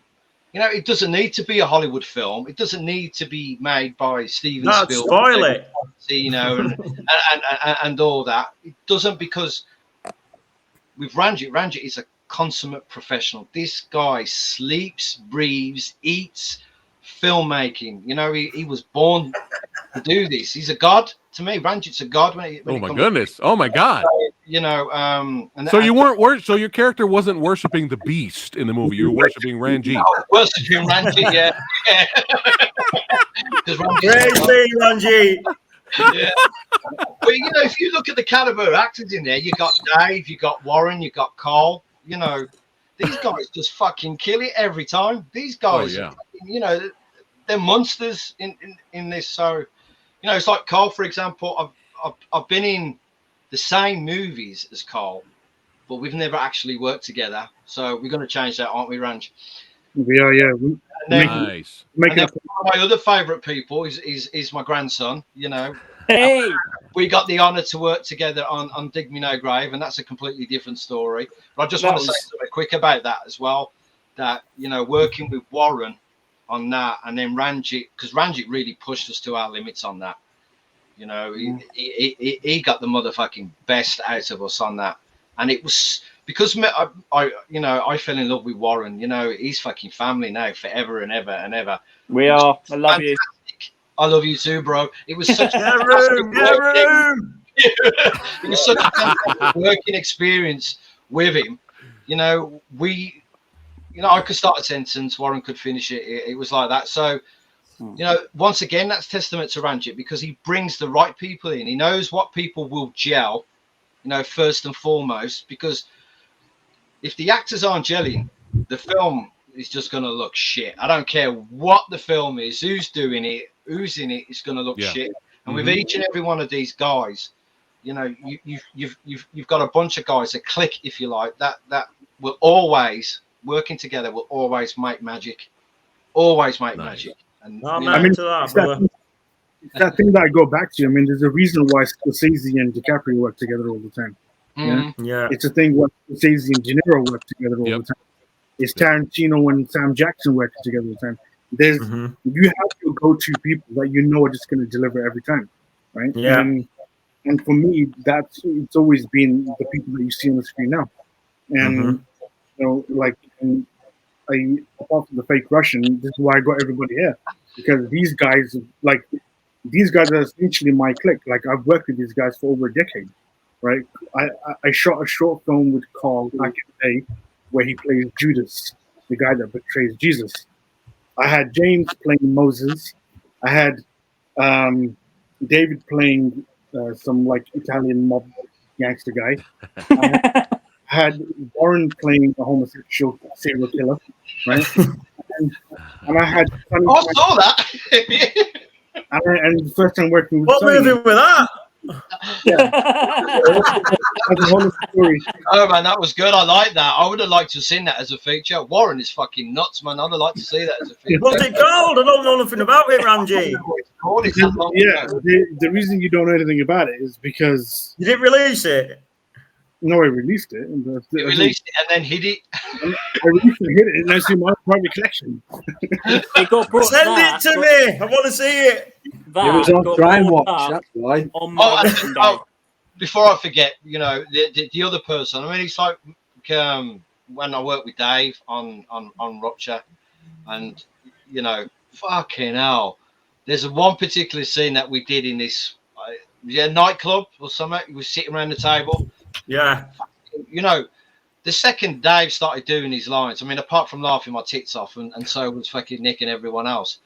it doesn't need to be a Hollywood film. It doesn't need to be made by Steven Spielberg. Spoil it. And all that. It doesn't, because with Ranjit is a consummate professional. This guy sleeps, breathes, eats filmmaking. He was born to do this. He's a god to me. Ranjit's a god. Oh my goodness! Oh my god! And so you weren't. So your character wasn't worshiping the beast in the movie. You were worshiping Ranjit. Worshiping Ranjit, yeah. Ranjit. Yeah. But if you look at the caliber of actors in there, you got Dave, you got Warren, you got Cole. These guys just fucking kill it every time. These guys, they're monsters in this. So, it's like Cole, for example. I've been in the same movies as Cole, but we've never actually worked together. So we're going to change that, aren't we, Ranj? We are, yeah. Nice. One of my other favourite people is my grandson. Hey, We got the honour to work together on Dig Me No Grave, and that's a completely different story. But I just want to say something quick about that as well. That, you know, working with Warren on that, and then Ranjit, because Ranjit really pushed us to our limits on that. You know, he got the motherfucking best out of us on that, and it was because I fell in love with Warren. You know, he's fucking family now, forever and ever and ever. we are. I love you. I love you too, bro. It was such Get room, get room. it was such a fantastic working experience with him. You know, I could start a sentence, Warren could finish it. It was like that. So, you know, once again, that's testament to Ranjit, because he brings the right people in. He knows what people will gel, you know, first and foremost, because if the actors aren't gelling, the film is just going to look shit. I don't care what the film is, who's doing it, who's in it, it's going to look shit. And with each and every one of these guys, you know, you've got a bunch of guys that click, if you like, that will always, working together, will always make magic. Always make magic. And it's that thing that I go back to. I mean, there's a reason why Scorsese and DiCaprio work together all the time. Yeah. It's a thing why Scorsese and De Niro work together all the time. It's Tarantino and Sam Jackson working together all the time. There's you have to go-to people that you know are just going to deliver every time, right? Yeah. And for me, it's always been the people that you see on the screen now. And you know, like, apart from the fake Russian, this is why I got everybody here, because these guys are essentially my clique. Like, I've worked with these guys for over a decade, right? I shot a short film with Carl back in the day where he plays Judas, the guy that betrays Jesus. I had James playing Moses. I had David playing some like Italian mob gangster guy. I had Warren playing a homosexual serial killer, right? and I had Sonny I saw that. and the first time working with What Sonny, movie with that? that's a whole story. Oh man, that was good. I like that. I would have liked to have seen that as a feature. Warren is fucking nuts, man. I'd have liked to see that as a feature. What's it called? I don't know nothing about it, Ranji. The reason you don't know anything about it is because You didn't release it. no, I released it. He released it and then hid it. I released it, hit it, and that's in my private collection. Send it to me. I want to see it. It was on Crime Watch, that's why. Before I forget, you know, the other person. I mean, it's like when I worked with Dave on Rupture, and you know, fucking hell, there's one particular scene that we did in this nightclub or something. We were sitting around the table. Yeah. You know, the second Dave started doing his lines, I mean, apart from laughing my tits off, and so was fucking Nick and everyone else,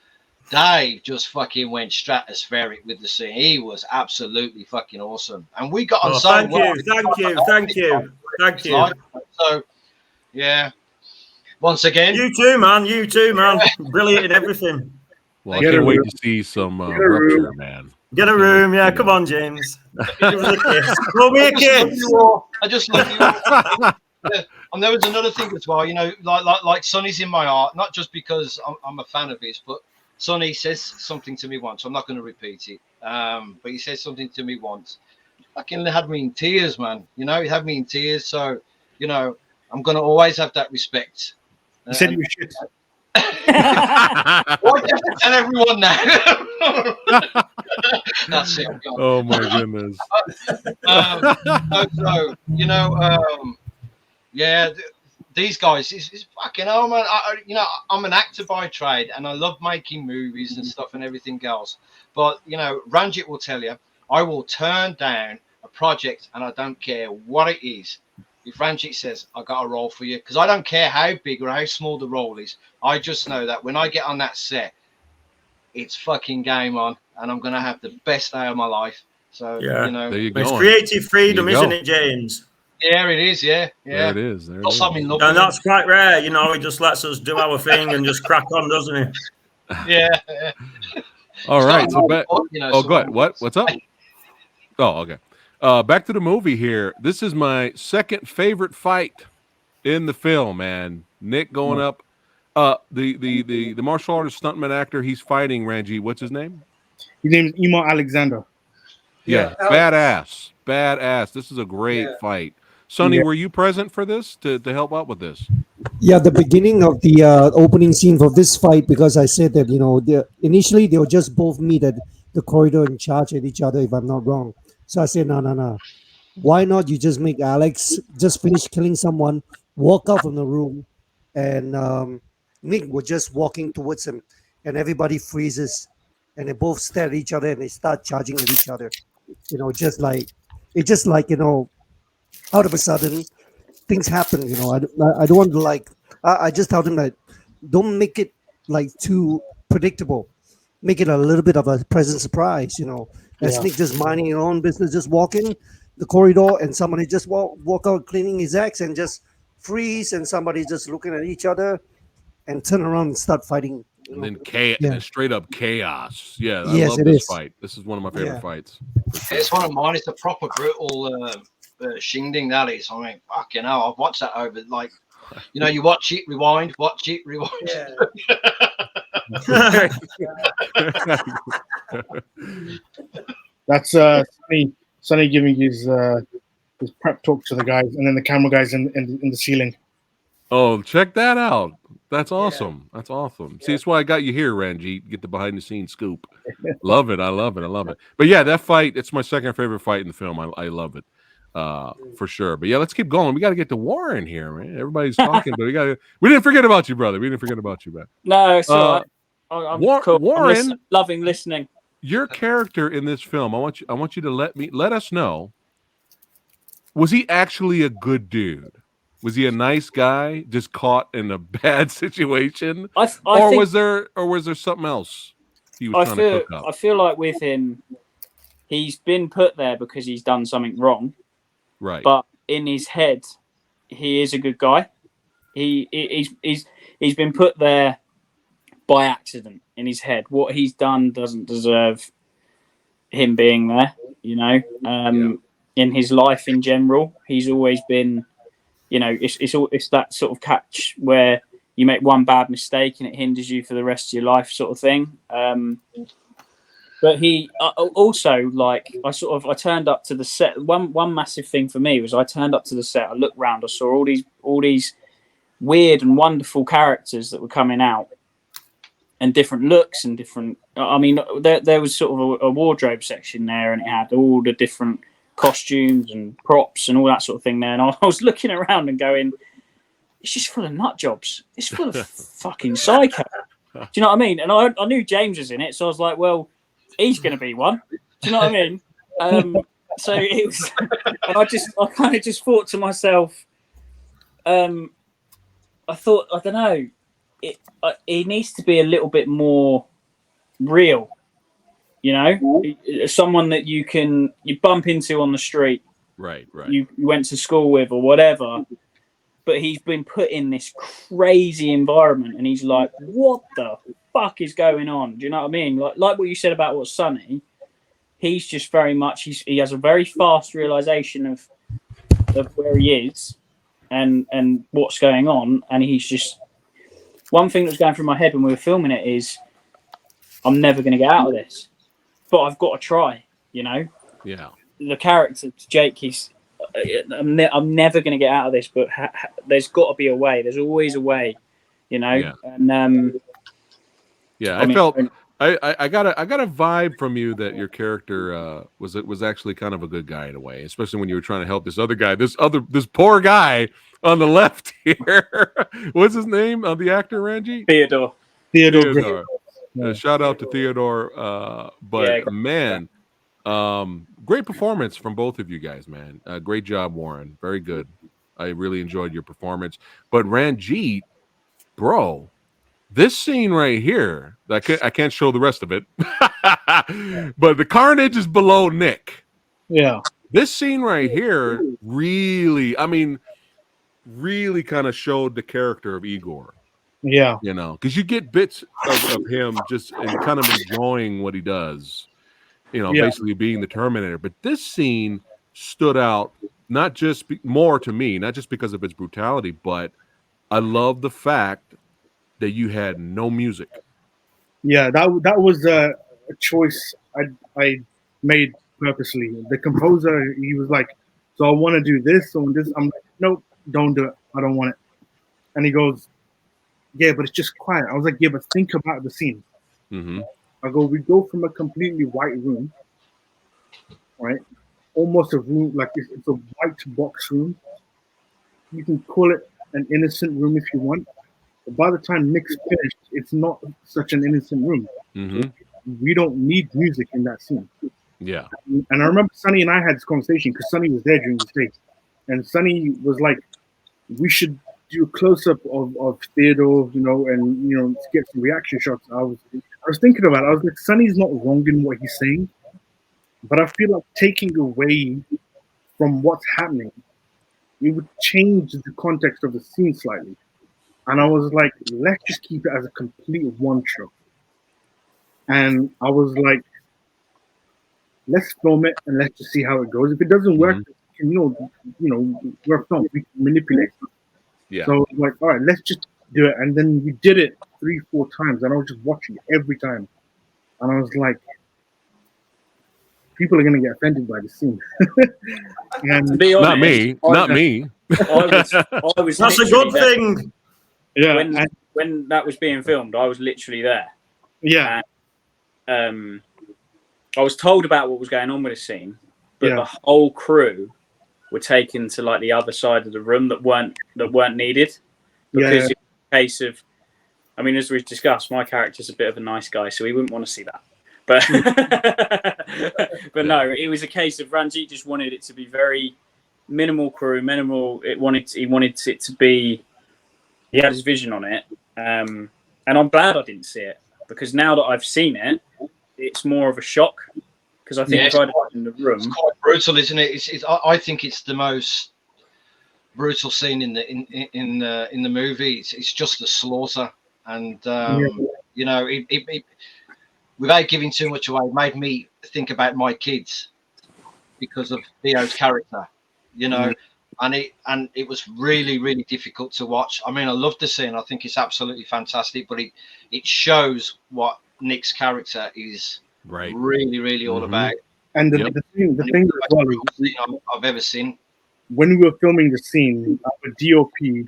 Dave just fucking went stratospheric with the scene. He was absolutely fucking awesome. And we got on so thank well. Thank you. So, yeah. Once again. You too, man. Brilliant in everything. Well, I can't wait to see some Rupture, man. Get a room, yeah. Come on, James. Give us a kiss. Throw me a kiss. I just love you all. And there was another thing as well, you know, like Sonny's in my heart, not just because I'm a fan of his, but Sonny says something to me once. I'm not going to repeat it, but he says something to me once. Fucking had me in tears, man. You know, he had me in tears. So, you know, I'm going to always have that respect. He said you were shit. Why do you have to tell everyone now? That's it. Oh my goodness. So, you know, yeah, these guys, it's fucking hell, man. You know, I'm an actor by trade, and I love making movies and stuff and everything else. But you know, Ranjit will tell you, I will turn down a project, and I don't care what it is. If Ranjit says, I got a role for you, because I don't care how big or how small the role is. I just know that when I get on that set, it's fucking game on, and I'm going to have the best day of my life. So, yeah, you know. There you go. It's creative freedom, isn't it, James? Yeah, it is, yeah. There it is. There it is. I'm in love and that's quite rare, you know. He just lets us do our thing and just crack on, doesn't he? Yeah. All right. So back. You know, Oh, go ahead. What's up? Oh, okay. Back to the movie here. This is my second favorite fight in the film, man. Nick going up. The martial artist stuntman actor he's fighting, Ranji. What's his name? His name is Emo Alexander. Yeah, Alex. badass. This is a great Yeah. fight. Sonny, Yeah. were you present for this to help out with this? Yeah, the beginning of the opening scene for this fight, because I said that, initially they were just both meet at the corridor and charge at each other, if I'm not wrong. So I said, no, no, no. Why not you just make Alex just finish killing someone, walk out from the room, and Nick was just walking towards him, and everybody freezes, and they both stare at each other and they start charging at each other. Just like out of a sudden things happen. I don't want to I just tell them that don't make it like too predictable. Make it a little bit of a pleasant surprise. As Yeah. Nick just minding his own business, just walking the corridor, and somebody just walk out cleaning his axe and just freeze, and somebody just looking at each other and turn around and start fighting. And then chaos, Yeah. and then straight up chaos. Yeah, I Yes, love it this is. fight. This is one of my favorite Yeah. fights. for sure. It's one of mine. It's a proper brutal shingding, that is. I mean, fucking hell, I've watched that over, like, you watch it, rewind, watch it, rewind. Yeah. That's Sonny giving his prep talk to the guys, and then the camera guys in the ceiling. Oh, check that out. That's awesome. That's awesome. See, that's why I got you here, Ranjit. Get the behind the scenes scoop. Love it. I love it. I love it. But yeah, that fight, it's my second favorite fight in the film. I love it. For sure. But yeah, let's keep going. We got to get to Warren here, man. Everybody's talking, but we didn't forget about you, brother. We didn't forget about you, man. No, it's all right. I'm cool. Warren, I'm loving listening. Your character in this film, I want you to let us know. Was he actually a good dude? Was he a nice guy just caught in a bad situation? Or was there something else he was trying to cook up? I feel like with him, he's been put there because he's done something wrong. Right. But in his head, he is a good guy. He's been put there by accident in his head. What he's done doesn't deserve him being there, in his life in general. He's always been, it's that sort of catch where you make one bad mistake and it hinders you for the rest of your life, sort of thing. But he also, like, I turned up to the set. One massive thing for me was I turned up to the set. I looked around. I saw all these weird and wonderful characters that were coming out, and different looks and different. I mean, there was sort of a wardrobe section there, and it had all the different costumes and props and all that sort of thing there. And I was looking around and going, it's just full of nut jobs. It's full of fucking psycho. Do you know what I mean? And I knew James was in it, so I was like, well, he's going to be one. Do you know what I mean? So it was, and I kind of just thought to myself, I thought, I don't know, it needs to be a little bit more real, someone that you bump into on the street, right. You went to school with or whatever, but he's been put in this crazy environment, and he's like, what the fuck is going on? Do you know what I mean? Like what you said about what's Sonny, he's just very much, he has a very fast realization of where he is and what's going on, and he's just, one thing that was going through my head when we were filming it is, I'm never going to get out of this, but I've got to try, Yeah. The character, Jake, I'm never going to get out of this, but there's got to be a way. There's always a way, Yeah. And yeah, I felt I got a vibe from you that your character was actually kind of a good guy in a way, especially when you were trying to help this other guy, this poor guy on the left here. What's his name? The actor, Ranji? Theodore. Shout out to Theodore. But man, great performance from both of you guys, man. Great job, Warren. Very good. I really enjoyed your performance. But Ranjit, bro, this scene right here, I can't show the rest of it, but the carnage is below Nick. Yeah. This scene right here really kind of showed the character of Igor. Yeah. Because you get bits of him just and kind of enjoying what he does, basically being the Terminator. But this scene stood out not just more to me, not just because of its brutality, but I love the fact that you had no music. Yeah, that was a choice I made purposely. The composer, he was like, so I want to do this or this. I'm like, nope, don't do it. I don't want it. And he goes, yeah, but it's just quiet. I was like, yeah, but think about the scene. Mm-hmm. I go, we go from a completely white room, right? Almost a room, like it's a white box room. You can call it an innocent room if you want. But by the time Nick's finished, it's not such an innocent room. Mm-hmm. We don't need music in that scene. Yeah. And I remember Sonny and I had this conversation because Sonny was there during the day. And Sonny was like, we should do a close-up of Theodore, and get some reaction shots. I was thinking about it. I was like, Sonny's not wrong in what he's saying, but I feel like taking away from what's happening, it would change the context of the scene slightly. And I was like, let's just keep it as a complete one shot. And I was like, let's film it and let's just see how it goes. If it doesn't work, we're a film. We can manipulate stuff. Yeah. So like, all right, let's just do it. And then we did it 3-4 times, and I was just watching it every time. And I was like, people are gonna get offended by the scene. And To be honest, not me. I was That's a literally good there. thing. yeah, When that was being filmed, I was literally there. yeah, I was told about what was going on with the scene, but Yeah. the whole crew were taken to like the other side of the room that weren't needed, because it's a case of, I mean, as we've discussed, my character's a bit of a nice guy, so he wouldn't want to see that. But but no, it was a case of Ranjit just wanted it to be very minimal crew, minimal. He wanted it to be. He had his vision on it, and I'm glad I didn't see it, because now that I've seen it, it's more of a shock, because I think if I'd been in the room, it's quite brutal, isn't it? I think it's the most brutal scene in the movie. It's just a slaughter, and it without giving too much away, it made me think about my kids because of Theo's character, and it was really, really difficult to watch. I mean, I loved the scene. I think it's absolutely fantastic, but it shows what Nick's character is really, really all about. And the thing as well is, I've ever seen. When we were filming the scene, our DOP, he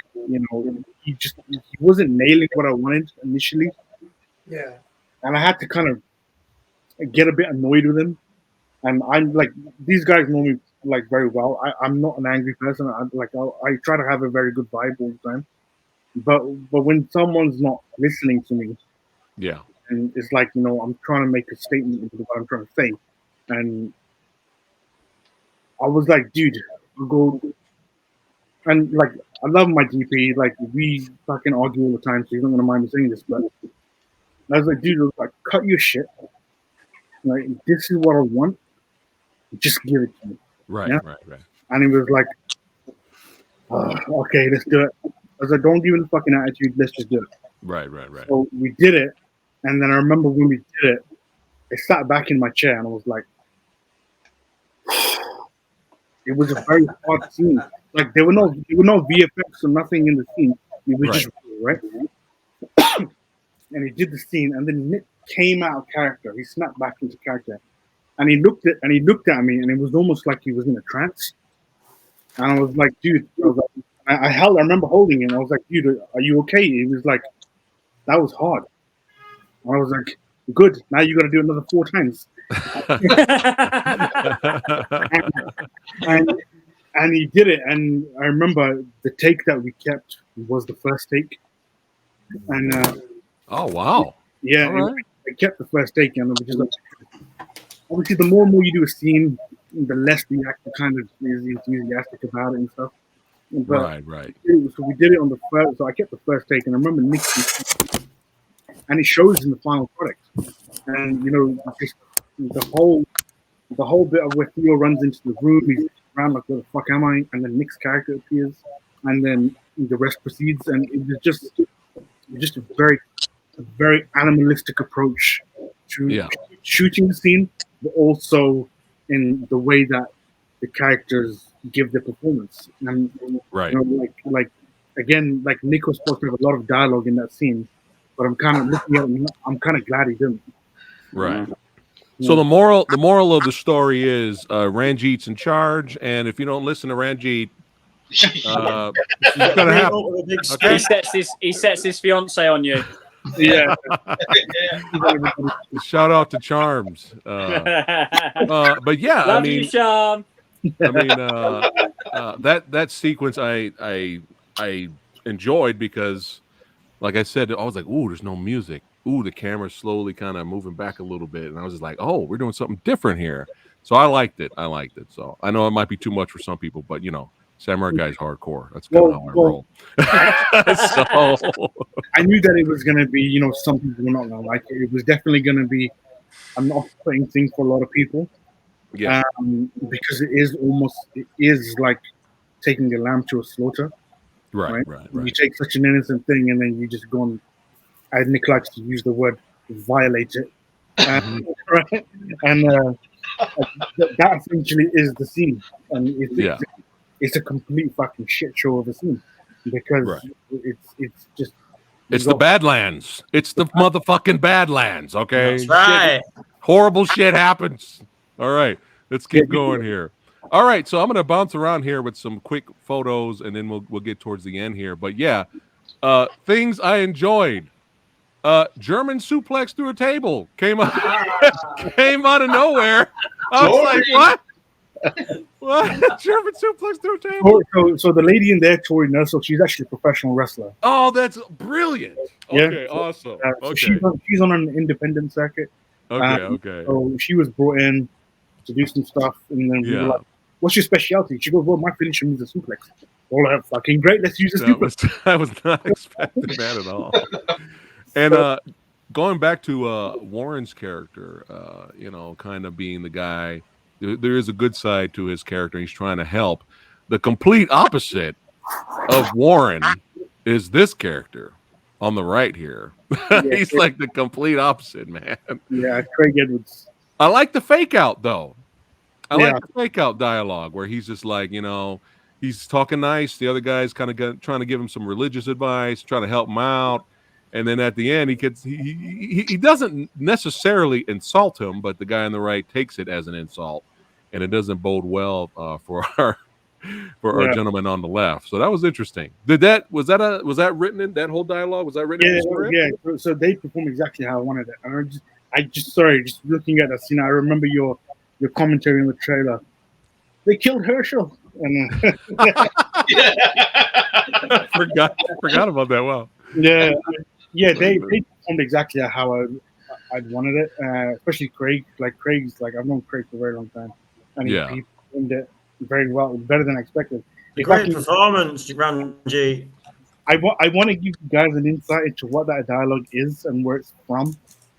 wasn't nailing what I wanted initially. Yeah. And I had to kind of get a bit annoyed with him. And I'm like, these guys know me like very well. I'm not an angry person. I try to have a very good vibe all the time. But when someone's not listening to me, Yeah. and it's like, I'm trying to make a statement with what I'm trying to say, and I was like, dude, I'll go. And like, I love my DP. Like, we fucking argue all the time, so he's not gonna mind me saying this. But I was like, dude, like, cut your shit. Like, this is what I want. Just give it to me. Right. Yeah? Right. And he was like, okay, let's do it. I was like, don't give it a fucking attitude. Let's just do it. Right. So we did it. And then I remember when we did it, I sat back in my chair and I was like, it was a very hard scene. Like, there were no VFX or nothing in the scene. It was just right. And he did the scene, and then Nick came out of character. He snapped back into character, and he looked at me, and it was almost like he was in a trance. And I was like, dude, I remember holding him. I was like, dude, are you okay? He was like, that was hard. And I was like, good. Now you got to do another 4 times. and he did it. And I remember the take that we kept was the first take. And oh wow! Yeah, right. I kept the first take, and it was just like, obviously, the more and more you do a scene, the less the actor kind of is enthusiastic about it and stuff. But right. So we did it on the first. So I kept the first take, and I remember Nick, and it shows in the final product. And just the whole bit of where Theo runs into the room, he's around like, "Where the fuck am I?" And then Nick's character appears, and then the rest proceeds, and it was just a very animalistic approach to shooting the scene, but also in the way that the characters give their performance. And like again, like Nick was supposed to have a lot of dialogue in that scene, but I'm kind of looking at him. I'm kind of glad he didn't. Right. So the moral of the story is Ranjit's in charge, and if you don't listen to Ranjit, it's gonna happen. He sets his fiance on you. Yeah. Shout out to Charms. But yeah, Love I mean, you, Sean. That sequence I enjoyed because, like I said, I was like, "Ooh, there's no music. Ooh, the camera's slowly kind of moving back a little bit," and I was just like, "Oh, we're doing something different here." So I liked it. So I know it might be too much for some people, but Samurai Guy's hardcore. That's kind of how I roll. So I knew that it was going to be, some people were not going to like it. It was definitely going to be an off-putting thing for a lot of people. Yeah. Because it is like taking a lamb to a slaughter. Right. You take such an innocent thing and then you just go and, as Nick likes to use the word, violate it. Right? And that essentially is the scene. And it's a complete fucking shit show of a scene. Because it's just... It's the Badlands. It's the motherfucking Badlands, okay? That's right. Horrible shit happens. All right, let's keep going here. All right, so I'm going to bounce around here with some quick photos, and then we'll get towards the end here. But yeah, things I enjoyed. German suplex through a table came out of nowhere. I was like, what? What? German suplex through a table? So the lady in there, Tori Nussel, she's actually a professional wrestler. Oh, that's brilliant. Okay, awesome. So she's on an independent circuit. Okay. So she was brought in to do some stuff, and then we were like, "What's your specialty?" She goes, "Well, my finisher is a suplex." All right, fucking great. Let's use a suplex. I was not expecting that at all. And going back to Warren's character, kind of being the guy, there is a good side to his character. He's trying to help. The complete opposite of Warren is this character on the right here. He's like the complete opposite, man. Yeah, Craig Edwards. I like the fake out though. I like the fake out dialogue where he's just like, he's talking nice. The other guy's kind of trying to give him some religious advice, trying to help him out. And then at the end, he doesn't necessarily insult him, but the guy on the right takes it as an insult, and it doesn't bode well for our gentleman on the left. So that was interesting. Was that written in that whole dialogue? Was that written in the script? Yeah. So they performed exactly how I wanted it. And just looking at that scene, I remember your commentary in the trailer. They killed Herschel. And forgot about that. Wow. Yeah, they performed exactly how I'd wanted it. Especially Craig. Craig's I've known Craig for a very long time, and he performed it very well, better than I expected. Great performance, Ranji. I want to give you guys an insight into what that dialogue is and where it's from.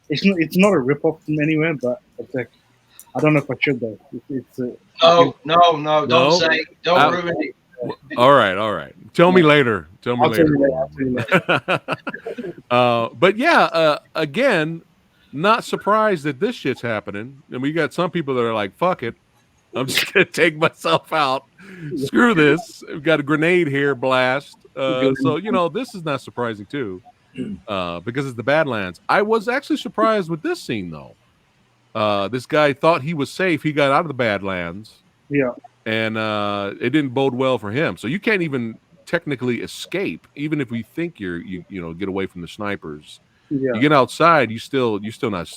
It's not a rip-off from anywhere, but it's like, I don't know if I should though. No, don't say, don't ruin it. All right. Tell me later. I'll tell you later. But yeah, again, not surprised that this shit's happening. And we got some people that are like, "Fuck it, I'm just gonna take myself out. Screw this. We've got a grenade here, blast." So this is not surprising too, because it's the Badlands. I was actually surprised with this scene though. This guy thought he was safe. He got out of the Badlands. Yeah. And it didn't bode well for him. So you can't even technically escape, even if we think you get away from the snipers. Yeah. You get outside, you still not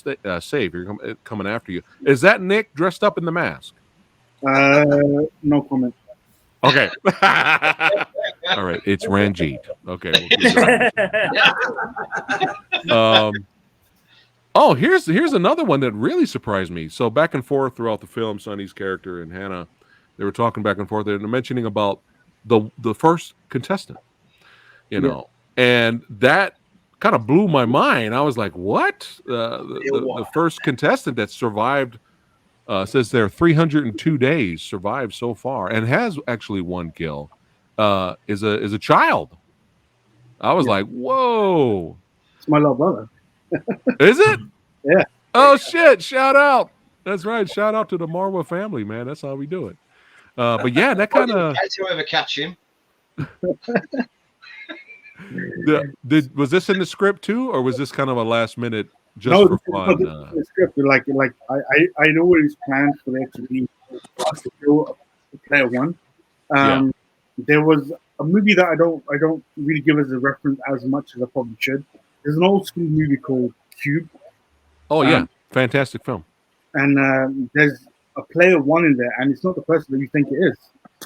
safe. You're coming after you. Is that Nick dressed up in the mask? No comment. Okay. All right. It's Ranjit. Okay. Here's another one that really surprised me. So back and forth throughout the film, Sonny's character and Hannah, they were talking back and forth. They're mentioning about the first contestant, and that kind of blew my mind. I was like, "What?" The first contestant that survived says there 302 days survived so far and has actually one kill. Is a child. I was like, "Whoa!" It's my little brother. Is it? Yeah. Oh shit! Shout out. That's right. Shout out to the Marwa family, man. That's how we do it. But yeah, that kind of. Whoever catch him. Was this in the script too, or was this kind of a last minute just for no, fun. this is the script. Like I know it is planned for there to be for us to show a player one. Yeah. There was a movie that I don't really give as a reference as much as I probably should. There's an old school movie called Cube, Oh yeah, um, fantastic film. and there's a player one in there, and it's not the person that you think it is.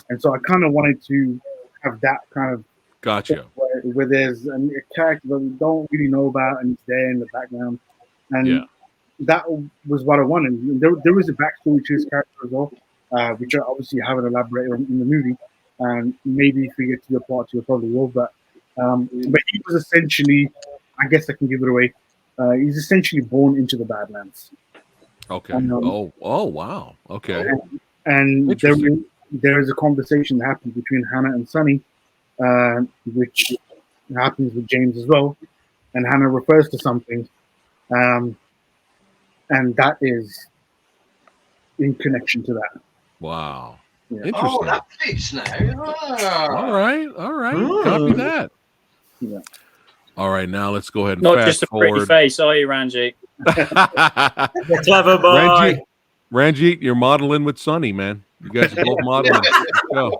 And so I kind of wanted to have that kind of Gotcha. where there's a character that we don't really know about, and it's there in the background, and Yeah. that was what I wanted. There is a backstory to his character as well, which I obviously haven't elaborated on in the movie, and maybe if we get to the part two, I probably will. But he was essentially, I guess I can give it away. He's essentially born into the Badlands. Okay. Um, Oh wow. Okay. and Interesting. there is a conversation that happens between Hannah and Sonny, which happens with James as well, and Hannah refers to something, um, and that is in connection to that. Wow. Yeah. Oh, Interesting. that fits now. All Ah. right. All right. Copy that. Yeah. All right. Now let's go ahead and Not fast just a pretty forward. face, are you, Ranjit? Clever boy. Ranjit, you're modeling with Sonny, man. You guys are both modeling. Let's Sonny,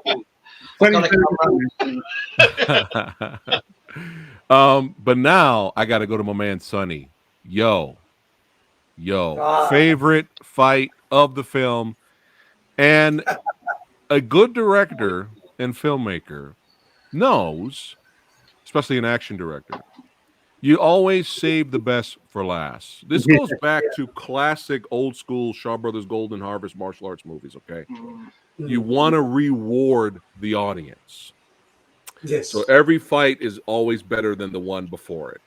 go. But now I got to go to my man Sonny. Yo, favorite fight of the film, and a good director and filmmaker knows, especially an action director, you always save the best for last. This goes back to classic old school Shaw Brothers Golden Harvest martial arts movies, okay? You want to reward the audience. Yes. So every fight is always better than the one before it.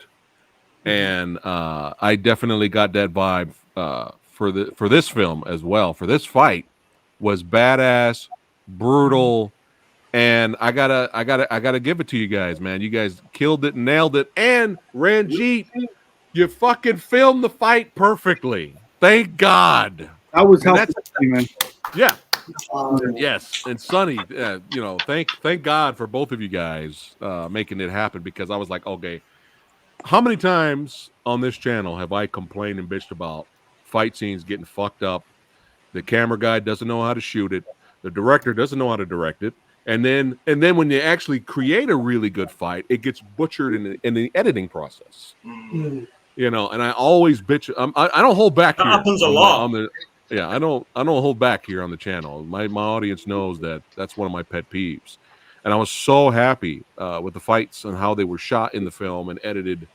And I definitely got that vibe for this film as well. For this fight was badass, brutal, and I gotta give it to you guys, man. You guys killed it, nailed it, and Ranjit, you fucking filmed the fight perfectly. Thank God. that was And helpful, man. Yeah. Yes, and Sonny, thank God for both of you guys making it happen, because I was like, okay, how many times on this channel have I complained and bitched about fight scenes getting fucked up? The camera guy doesn't know how to shoot it. The director doesn't know how to direct it. And then when you actually create a really good fight, it gets butchered in the editing process. You know, and I always bitch. I don't hold back. That here happens a on lot. I don't hold back here on the channel. My audience knows that that's one of my pet peeves. And I was so happy with the fights and how they were shot in the film and edited,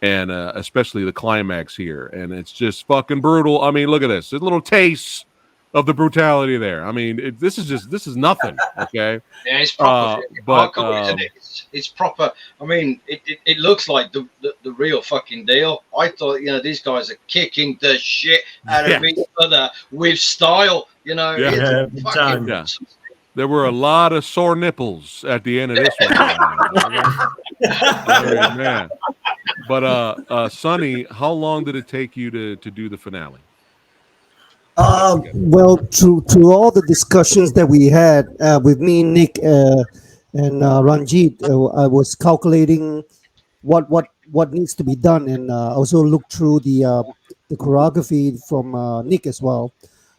and especially the climax here. And it's just fucking brutal. I mean, look at this. A little taste of the brutality there. I mean, this is nothing. Okay. Yeah, it's proper. But isn't it? It's proper. I mean, it looks like the real fucking deal. I thought, these guys are kicking the shit out of each other with style. Yeah. Big time. Yeah. There were a lot of sore nipples at the end of this one. I mean, man. But Sonny, how long did it take you to do the finale? Well, through all the discussions that we had with me, Nick, and Ranjit, I was calculating what needs to be done, and also looked through the choreography from Nick as well.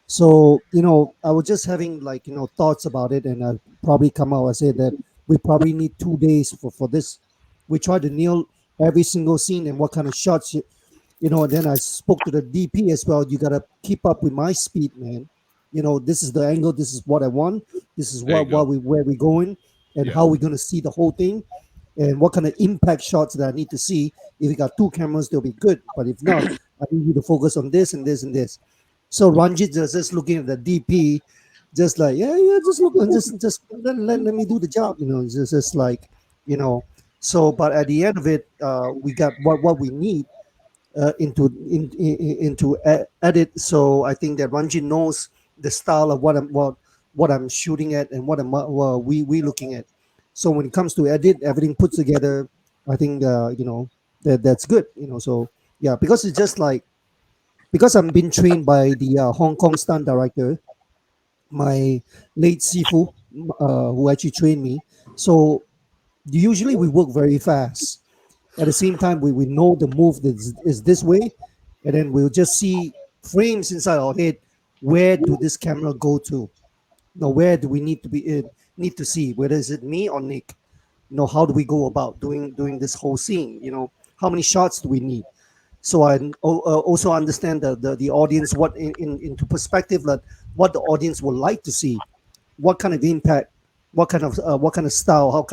So I was just having thoughts about it, and I probably come out and say that we probably need 2 days for this. We try to nail every single scene and what kind of shots and then I spoke to the DP as well. You gotta keep up with my speed, man. This is the angle. This is what I want. This is where we're going, and how we're gonna see the whole thing, and what kind of impact shots that I need to see. If you got two cameras, they'll be good. But if not, I need you to focus on this and this and this. So Ranjit just looking at the DP, just like just look and just let me do the job. It's just like So, but at the end of it, we got what we need. Into edit. So I think that Ranjit knows the style of what I'm shooting at and what we looking at. So when it comes to edit, everything put together, I think that's good. So yeah, because it's just like because I'm been trained by the Hong Kong stunt director, my late Sifu, who actually trained me. So usually we work very fast. At the same time, we know the move is this way, and then we'll just see frames inside our head. Where do this camera go to? Now, where do we need to be need to see? Whether is it me or Nick? How do we go about doing this whole scene? How many shots do we need? So I also understand the audience, what into perspective, that what the audience would like to see, what kind of impact, what kind of style,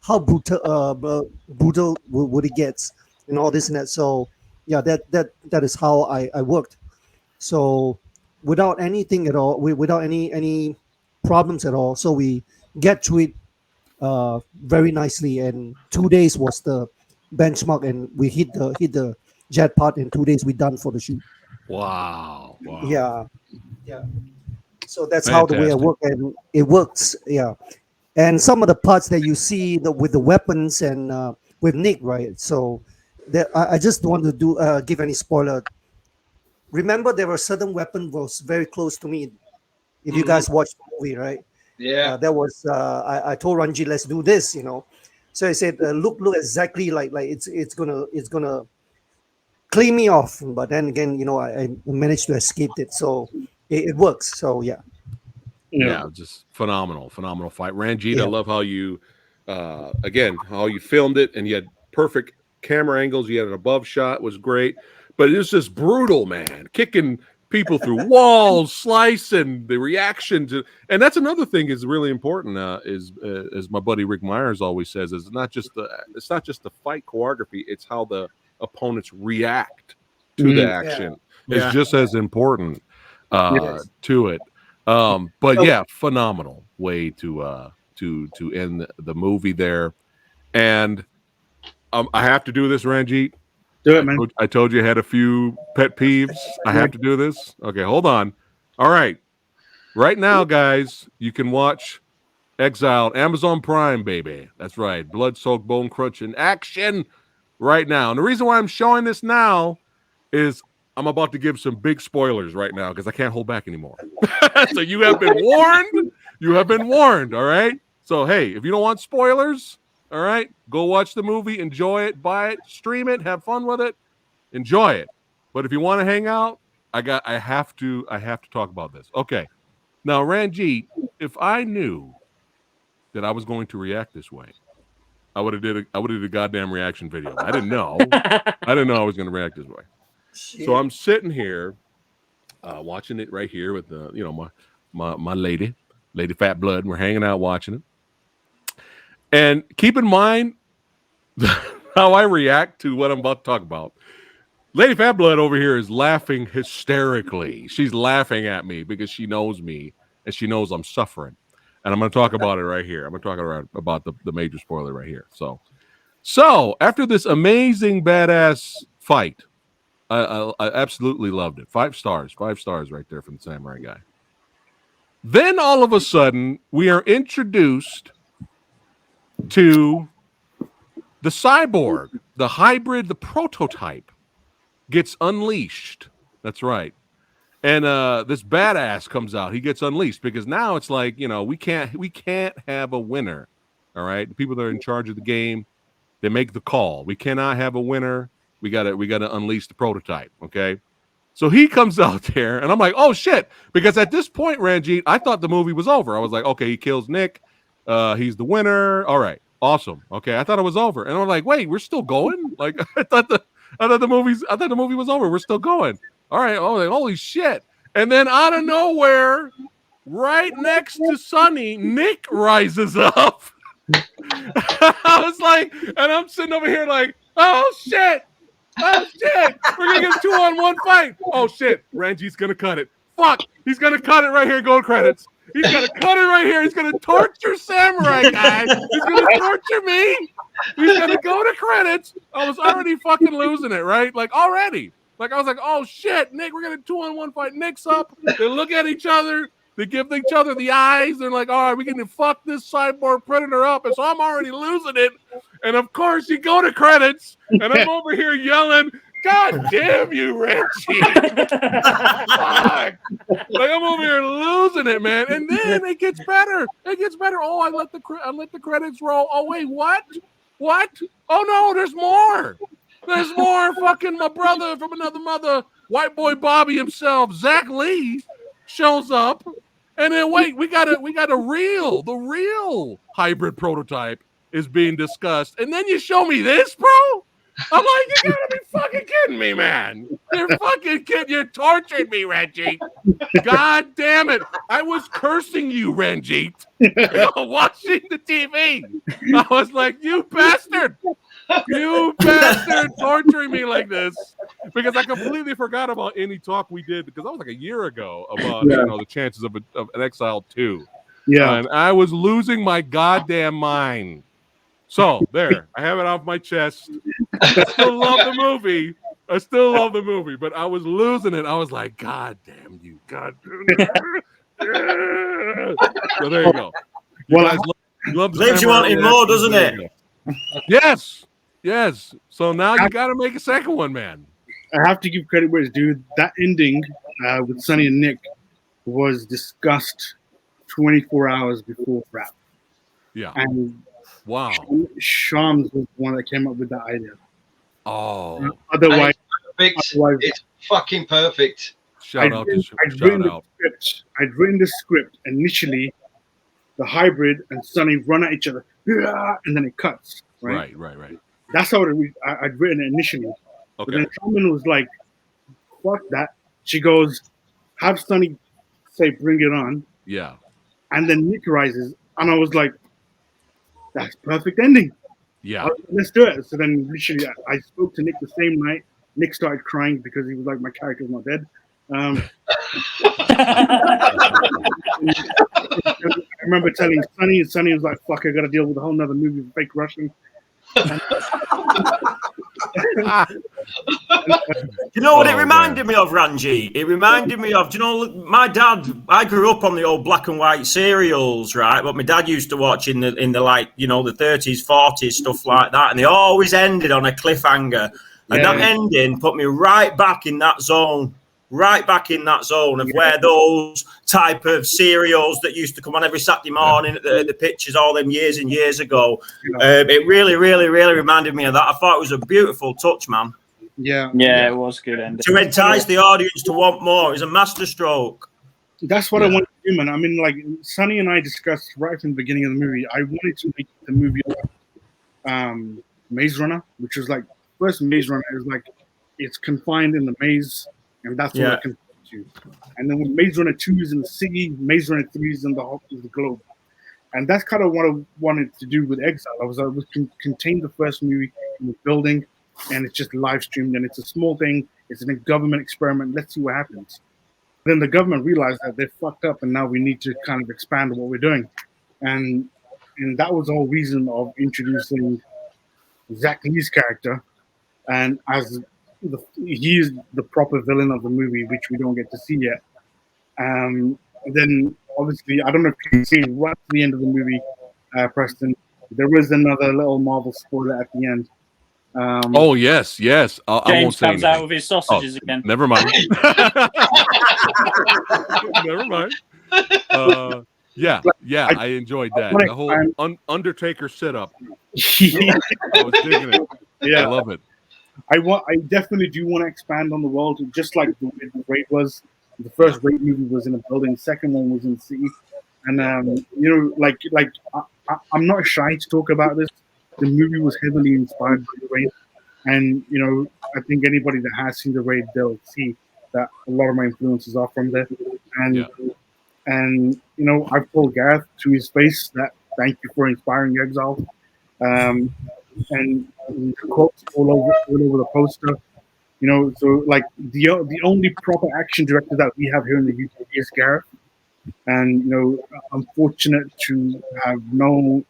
how brutal would it get, and all this and that. So yeah, that is how I worked. So without anything at all, without any problems at all. So we get through it very nicely, and 2 days was the benchmark, and we hit the jackpot in 2 days. We done for the shoot. Wow. Yeah, yeah. So that's how the way I Fantastic. work, and it works. Yeah, and some of the parts that you see with the weapons and with Nick, right? So I just don't want to give any spoiler. Remember, there were certain weapon was very close to me. If you guys watched the movie, right? Yeah. That was I told Ranji, let's do this. So I said, look exactly like it's gonna clean me off. But then again, I managed to escape it, so it works. So yeah. Yeah, just phenomenal fight. Ranjit, I Yeah. love how you, again, how you filmed it, and you had perfect camera angles. You had an above shot, was great, but it was just brutal, man. Kicking people through walls, slicing the reaction to, and that's another thing is really important. Is as my buddy Rick Myers always says, is it's not just the fight choreography, it's how the opponents react to the action is just as important to it. But yeah, phenomenal way to end the movie there. And I have to do this, Ranjit. Do it, man. I told you I had a few pet peeves. I have to do this. Okay, hold on. All right. Right now, guys, you can watch Exiled, Amazon Prime, baby. That's right. Blood-soaked bone crunch in action right now. And the reason why I'm showing this now is I'm about to give some big spoilers right now because I can't hold back anymore. So you have been warned. You have been warned. All right. So hey, if you don't want spoilers, all right, go watch the movie, enjoy it, buy it, stream it, have fun with it, enjoy it. But if you want to hang out, I have to talk about this. Okay. Now, Ranjit, if I knew that I was going to react this way, I would have did a goddamn reaction video. I didn't know. I was going to react this way. So I'm sitting here watching it right here with my lady Fat Blood, and we're hanging out watching it. And keep in mind how I react to what I'm about to talk about. Lady Fat Blood over here is laughing hysterically. She's laughing at me because she knows me and she knows I'm suffering. And I'm going to talk about it right here. I'm going to talk about the major spoiler right here. So after this amazing badass fight, I absolutely loved it. 5 stars right there from the Samurai Guy. Then all of a sudden, we are introduced to the cyborg, the hybrid, the prototype gets unleashed. That's right. And this badass comes out. He gets unleashed because now it's like, we can't have a winner. All right. The people that are in charge of the game, they make the call. We cannot have a winner. We gotta unleash the prototype. Okay. So he comes out there, and I'm like, oh shit. Because at this point, Ranjit, I thought the movie was over. I was like, okay, he kills Nick. He's the winner. All right. Awesome. Okay. I thought it was over. And I'm like, wait, we're still going? Like I thought the movie was over. We're still going. All right. Oh, like, holy shit. And then out of nowhere, right next to Sonny, Nick rises up. I was like, and I'm sitting over here like, oh shit. Oh shit. We're gonna get a 2-on-1 fight. Oh shit. Ranji's gonna cut it. Fuck. He's gonna cut it right here. Go to credits. He's gonna cut it right here. He's gonna torture Samurai Guy. He's gonna torture me. He's gonna go to credits. I was already fucking losing it, right? Like already. Like I was like, oh shit, Nick, we're gonna 2-on-1 fight. Nick's up. They look at each other. They give each other the eyes. They're like, all right, we're gonna fuck this cyborg predator up. And so I'm already losing it. And of course, you go to credits, and I'm over here yelling, God damn you, Ranchi. Fuck. Like I'm over here losing it, man. And then it gets better. It gets better. Oh, I let the credits roll. Oh, wait, what? What? Oh no, there's more. there's more. Fucking my brother from another mother, white boy Bobby himself, Zach Lee, shows up. And then wait, we got the real hybrid prototype is being discussed. And then you show me this, bro? I'm like, you gotta be fucking kidding me, man. You're fucking kidding. You're torturing me, Ranjit. God damn it. I was cursing you, Ranjit, watching the TV. I was like, you bastard. You bastard, torturing me like this. Because I completely forgot about any talk we did, because that was like a year ago about the chances of an Exiled 2. Yeah. And I was losing my goddamn mind. So there, I have it off my chest. I still love the movie. But I was losing it. I was like, God damn you. God damn it. So there you go. You Well, guys love the Leaves you Samurai wanting reaction. more, doesn't There it? you go. Yes. Yes. So now you got to make a second one, man. I have to give credit where it's due. That ending with Sonny and Nick was discussed 24 hours before wrap. Yeah. And Wow. Shams was the one that came up with that idea. Oh. Otherwise, It's fucking perfect. Shout out. I'd written the script initially, the hybrid and Sonny run at each other, and then it cuts. Right. That's how I'd written it initially. Okay. But then Carmen was like, fuck that. She goes, have Sonny say, bring it on. Yeah. And then Nick rises. And I was like, that's perfect ending. Yeah. Let's do it. So then literally I spoke to Nick the same night. Nick started crying because he was like, my character's not dead. I remember telling Sonny, and Sonny was like, fuck, I got to deal with a whole nother movie with fake Russian. You know what it reminded me of, Ranji? It reminded me of, my dad, I grew up on the old black and white serials, right? What my dad used to watch in the like, the 30s, 40s, stuff like that. And they always ended on a cliffhanger. And that ending put me right back in that zone. Of where those type of serials that used to come on every Saturday morning at the pictures all them years and years ago. It really, really, really reminded me of that. I thought it was a beautiful touch, man. Yeah, it was good ending. To entice the audience to want more. It was a masterstroke. That's what I wanted to do, man. I mean, like, Sonny and I discussed right from the beginning of the movie. I wanted to make the movie Maze Runner, which was like, first Maze Runner is like, it's confined in the maze. And that's what I can do. And then when Maze Runner 2 is in the city, Maze Runner 3 is in the globe. And that's kind of what I wanted to do with Exile. I was contain the first movie in the building, and it's just live streamed, and it's a small thing. It's a government experiment. Let's see what happens. Then the government realized that they fucked up, and now we need to kind of expand what we're doing. And that was the whole reason of introducing Zach Lee's character, and he's the proper villain of the movie, which we don't get to see yet. Then, obviously, I don't know if you can see right at the end of the movie, Preston, there was another little Marvel spoiler at the end. Oh, yes. I James won't say comes anything. out with his sausages again. Never mind. Never mind. I enjoyed that. The whole Undertaker sit-up. I was digging it. Yeah, I love it. I definitely do want to expand on the world, just like the way the Raid was. The first Raid movie was in a building, the second one was in the city. And I'm not shy to talk about this. The movie was heavily inspired by the Raid, and I think anybody that has seen the Raid, they'll see that a lot of my influences are from there. And I've told Gareth to his face that thank you for inspiring Exile. And quotes all over the poster, so like the only proper action director that we have here in the UK is Gareth, and I'm fortunate to know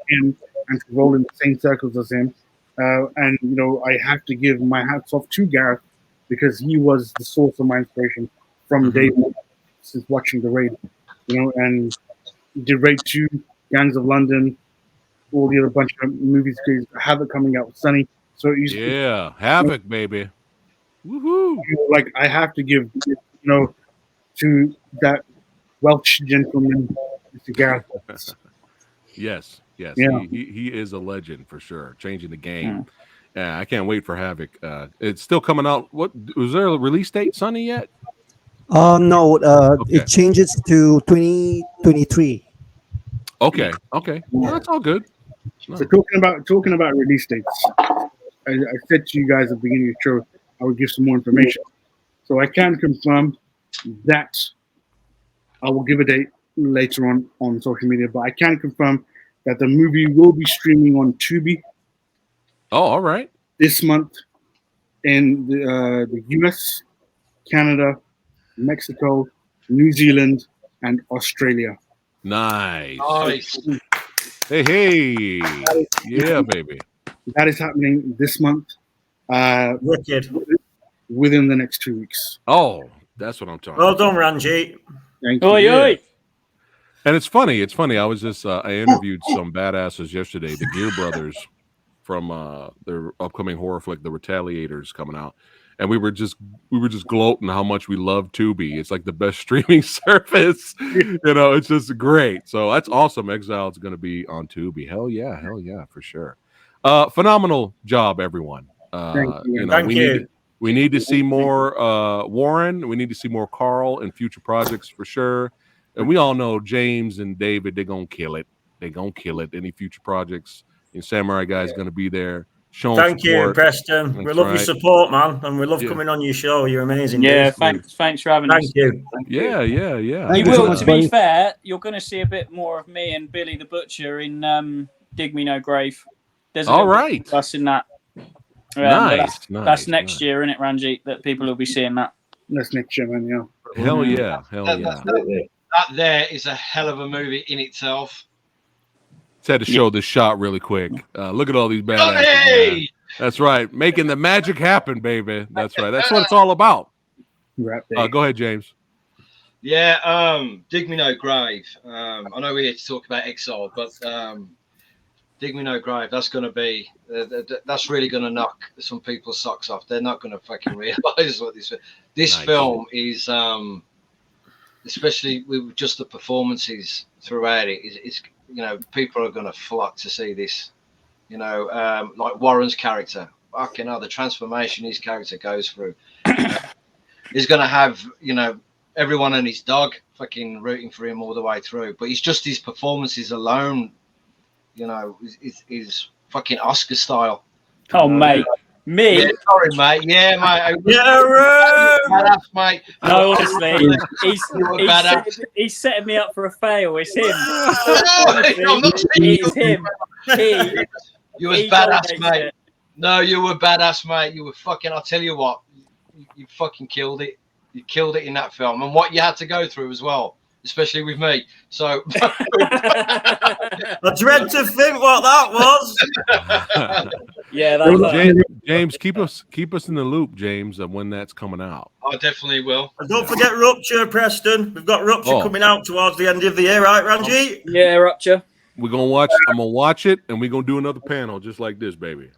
him and to roll in the same circles as him, and I have to give my hats off to Gareth because he was the source of my inspiration from day one since watching the Raid, and the Raid 2, Gangs of London, all the other bunch of movies, Havoc coming out with Sonny. So Havoc, baby. Woohoo! Like, I have to give, to that Welsh gentleman, Mr. Gareth. Yes. Yeah. He is a legend for sure, changing the game. Yeah, I can't wait for Havoc. It's still coming out. What was there a release date, Sonny, yet? No, Okay. it changes to 2023. Okay. Well, that's all good. So talking about release dates, I said to you guys at the beginning of the show I would give some more information. So I can confirm that I will give a date later on social media, but I can confirm that the movie will be streaming on Tubi Oh, all right. this month in the US, Canada, Mexico, New Zealand, and Australia. Nice. Nice. Hey. Yeah, baby. That is happening this month. Wicked. Within the next 2 weeks. Oh, that's what I'm talking Well about. done, Ranjit. Thank you. Oi, oi. And it's funny. I was just I interviewed some badasses yesterday, the Gear Brothers from their upcoming horror flick, The Retaliators, coming out. And we were just gloating how much we love Tubi. It's like the best streaming service. It's just great. So that's awesome. Exiled's going to be on Tubi. Hell yeah, for sure. Phenomenal job, everyone. Thank you. Thank you. We need to see more Warren. We need to see more Carl in future projects for sure. And we all know James and David, they're going to kill it. They're going to kill it. Any future projects, Samurai Guy is going to be there. Thank you, Preston. We love your support, man. And we love coming on your show. You're amazing. Yeah, dude. thanks for having us. Thank you. Yeah. Thank You you so will, much, to be buddy. fair, you're going to see a bit more of me and Billy the Butcher in Dig Me No Grave. There's a All little right. bit of us in that. Nice. That's next year, isn't it, Ranjit? That people will be seeing that. That's next year, man. Yeah. Hell yeah. That there is a hell of a movie in itself. Just had to show this shot really quick. Look at all these badasses. Hey! That's right. Making the magic happen, baby. That's right. That's what it's all about. Right there. Go ahead, James. Yeah, Dig Me No Grave. I know we're here to talk about Exiled, but Dig Me No Grave, that's going to be, that's really going to knock some people's socks off. They're not going to fucking realize what this Nice. film is, especially with just the performances throughout it, is people are going to flock to see this. Like Warren's character, fucking hell, the transformation his character goes through. He's going to have, everyone and his dog fucking rooting for him all the way through. But it's just his performances alone, is fucking Oscar style. Oh, mate. Me? Yeah, sorry, mate. Yeah, mate. Yeah, Badass, mate. No, honestly, badass. he's setting me up for a fail. It's him. I'm not saying It's him. You was He badass, dominated mate. it. No, you were badass, mate. You were fucking, I'll tell you what, you fucking killed it. You killed it in that film. And what you had to go through as well, especially with me. So I dread to think what that was. Yeah, that's James, keep us in the loop, James, of when that's coming out. I definitely will. And don't forget Rupture, Preston. We've got Rupture Oh. coming out towards the end of the year, right, Ranjit? yeah, Rupture. I'm gonna watch it, and we're gonna do another panel just like this, baby.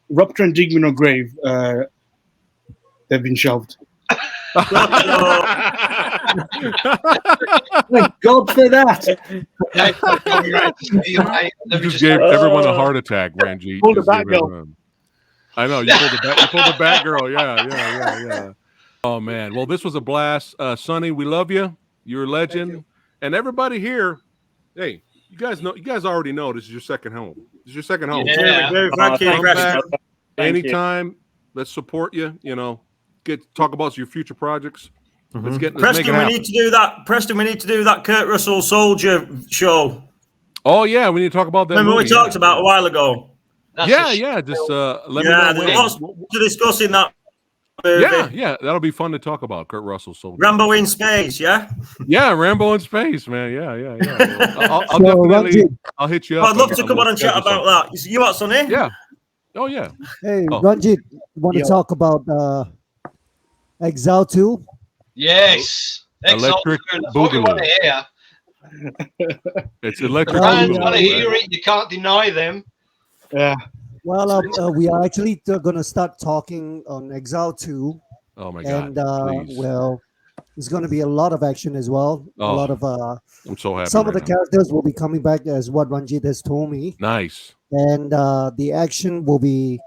Rupture and Dig Me No Grave, they've been shelved. Thank God for that. You just gave everyone a heart attack, Ranjit. Pull the Just gave Batgirl. everyone- I know you pulled the Batgirl. Yeah. Oh man, well this was a blast, Sonny. We love you. You're a legend, and everybody here. Hey, you guys already know this is your second home. This is your second home. Yeah. Thank you, Come Preston. back Thank you. anytime. Let's support you. Talk about your future projects. Let's make it Preston, we happen. need to do that. Preston, we need to do that Kurt Russell Soldier show. Oh yeah, we need to talk about that. Remember movie, we talked about a while ago? Yeah. Just let me know There's when. lots to discuss in that movie. Yeah, that'll be fun to talk about. Kurt Russell Soldier. Rambo in space, yeah? Yeah, Rambo in space, man. Yeah. I'll So, definitely. Ranjit, I'll hit you up. I'd love to come on and chat about that. You what, Sonny? Yeah. Oh yeah. hey, Oh. Ranjit, want to Yeah. talk about Exiled 2? Yes. Electric Excellent. That's what we want to hear. It's electric. Fans yeah, want to yeah. hear it. You can't deny them. Yeah. Well, we are actually going to start talking on Exiled 2. Oh my god. And, please. well, there's going to be a lot of action as well. Oh, A lot of I'm so happy. some of the right now. characters will be coming back as what Ranjit has told me. Nice. and the action will be,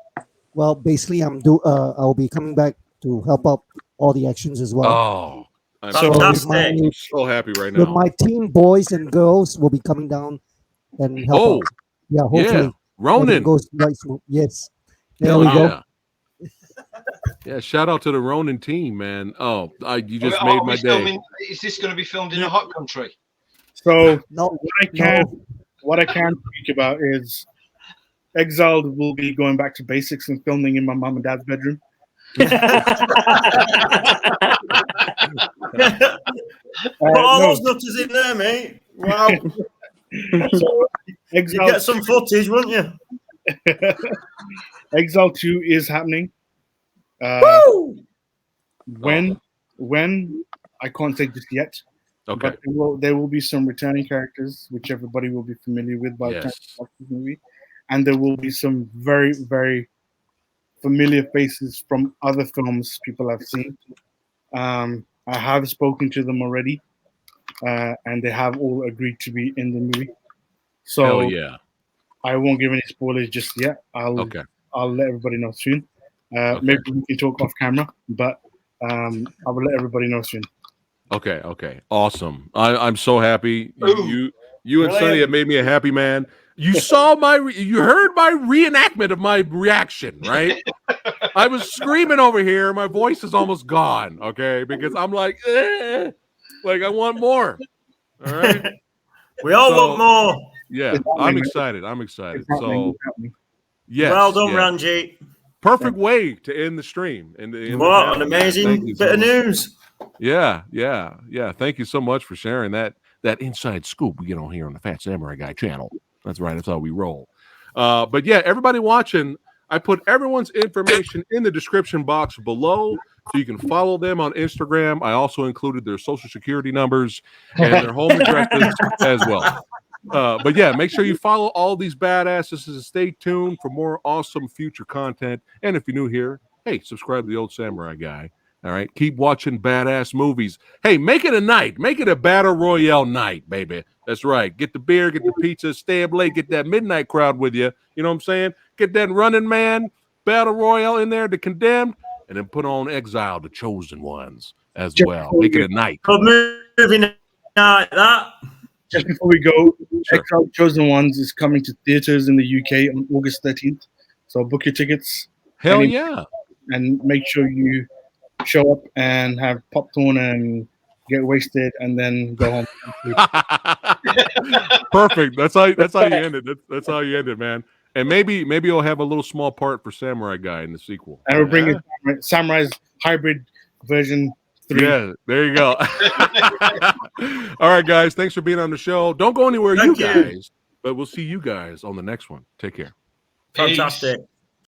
well, basically I'll be coming back to help out all the actions as well. Oh, I'm So Fantastic. so happy right with now. my team, boys and girls, will be coming down and help Oh, out. Yeah, yeah, hopefully everything Ronin. goes right smooth. Yes, there Hell we yeah. go. Yeah, shout out to the Ronin team, man. Oh, you just Are made we my day. filming? Is this going to be filmed in a hot country? So No, what I can speak about is Exiled will be going back to basics and filming in my mom and dad's bedroom. Put all No, those nutters in there, mate. Wow. so You Exiled, get some footage, won't you? Exile 2 is happening. Woo! When I can't say just yet, Okay. but there will be some returning characters, which everybody will be familiar with by the time Yes. you watch this movie, and there will be some very, very familiar faces from other films people have seen. I have spoken to them already, and they have all agreed to be in the movie. Hell So yeah. I won't give any spoilers just yet. Okay. I'll let everybody know soon. Okay. Maybe we can talk off camera, but I will let everybody know soon. Okay. Okay. Awesome. I'm so happy. Ooh. You and Sonny have made me a happy man. You saw you heard my reenactment of my reaction, right? I was screaming over here. My voice is almost gone. Okay, because I'm like, like I want more. All right. We all want more. Yeah, It's happening, I'm man. excited. I'm excited. It's happening. So It's happening. yes, Well done, yes. Ranjit. Perfect way to end the stream. And What an amazing bit of news. Yeah. Thank you so much for sharing that inside scoop we get on here on the Phat Samurai Guy channel. That's right. That's how we roll. But yeah, everybody watching, I put everyone's information in the description box below so you can follow them on Instagram. I also included their social security numbers and their home addresses as well. But yeah, make sure you follow all these badasses and stay tuned for more awesome future content. And if you're new here, hey, subscribe to the Old Samurai Guy. All right, keep watching badass movies. Hey, make it a night. Make it a battle royale night, baby. That's right. Get the beer, get the pizza, stay up late, get that midnight crowd with you. You know what I'm saying? Get that Running Man battle royale in there, the Condemned, and then put on Exile, the Chosen Ones as well. Make it a night. Good movie night, that. Just before we go, Sure. Exile Chosen Ones is coming to theaters in the UK on August 13th. So book your tickets. Hell yeah. And make sure you show up and have popcorn and get wasted and then go home. Perfect. That's how you ended. That's how you ended, man. And maybe you'll have a little small part for Samurai Guy in the sequel. And we're bringing Samurai's hybrid version 3. Yeah, there you go. All right, guys. Thanks for being on the show. Don't go anywhere, Thank you you. guys. But we'll see you guys on the next one. Take care. Fantastic.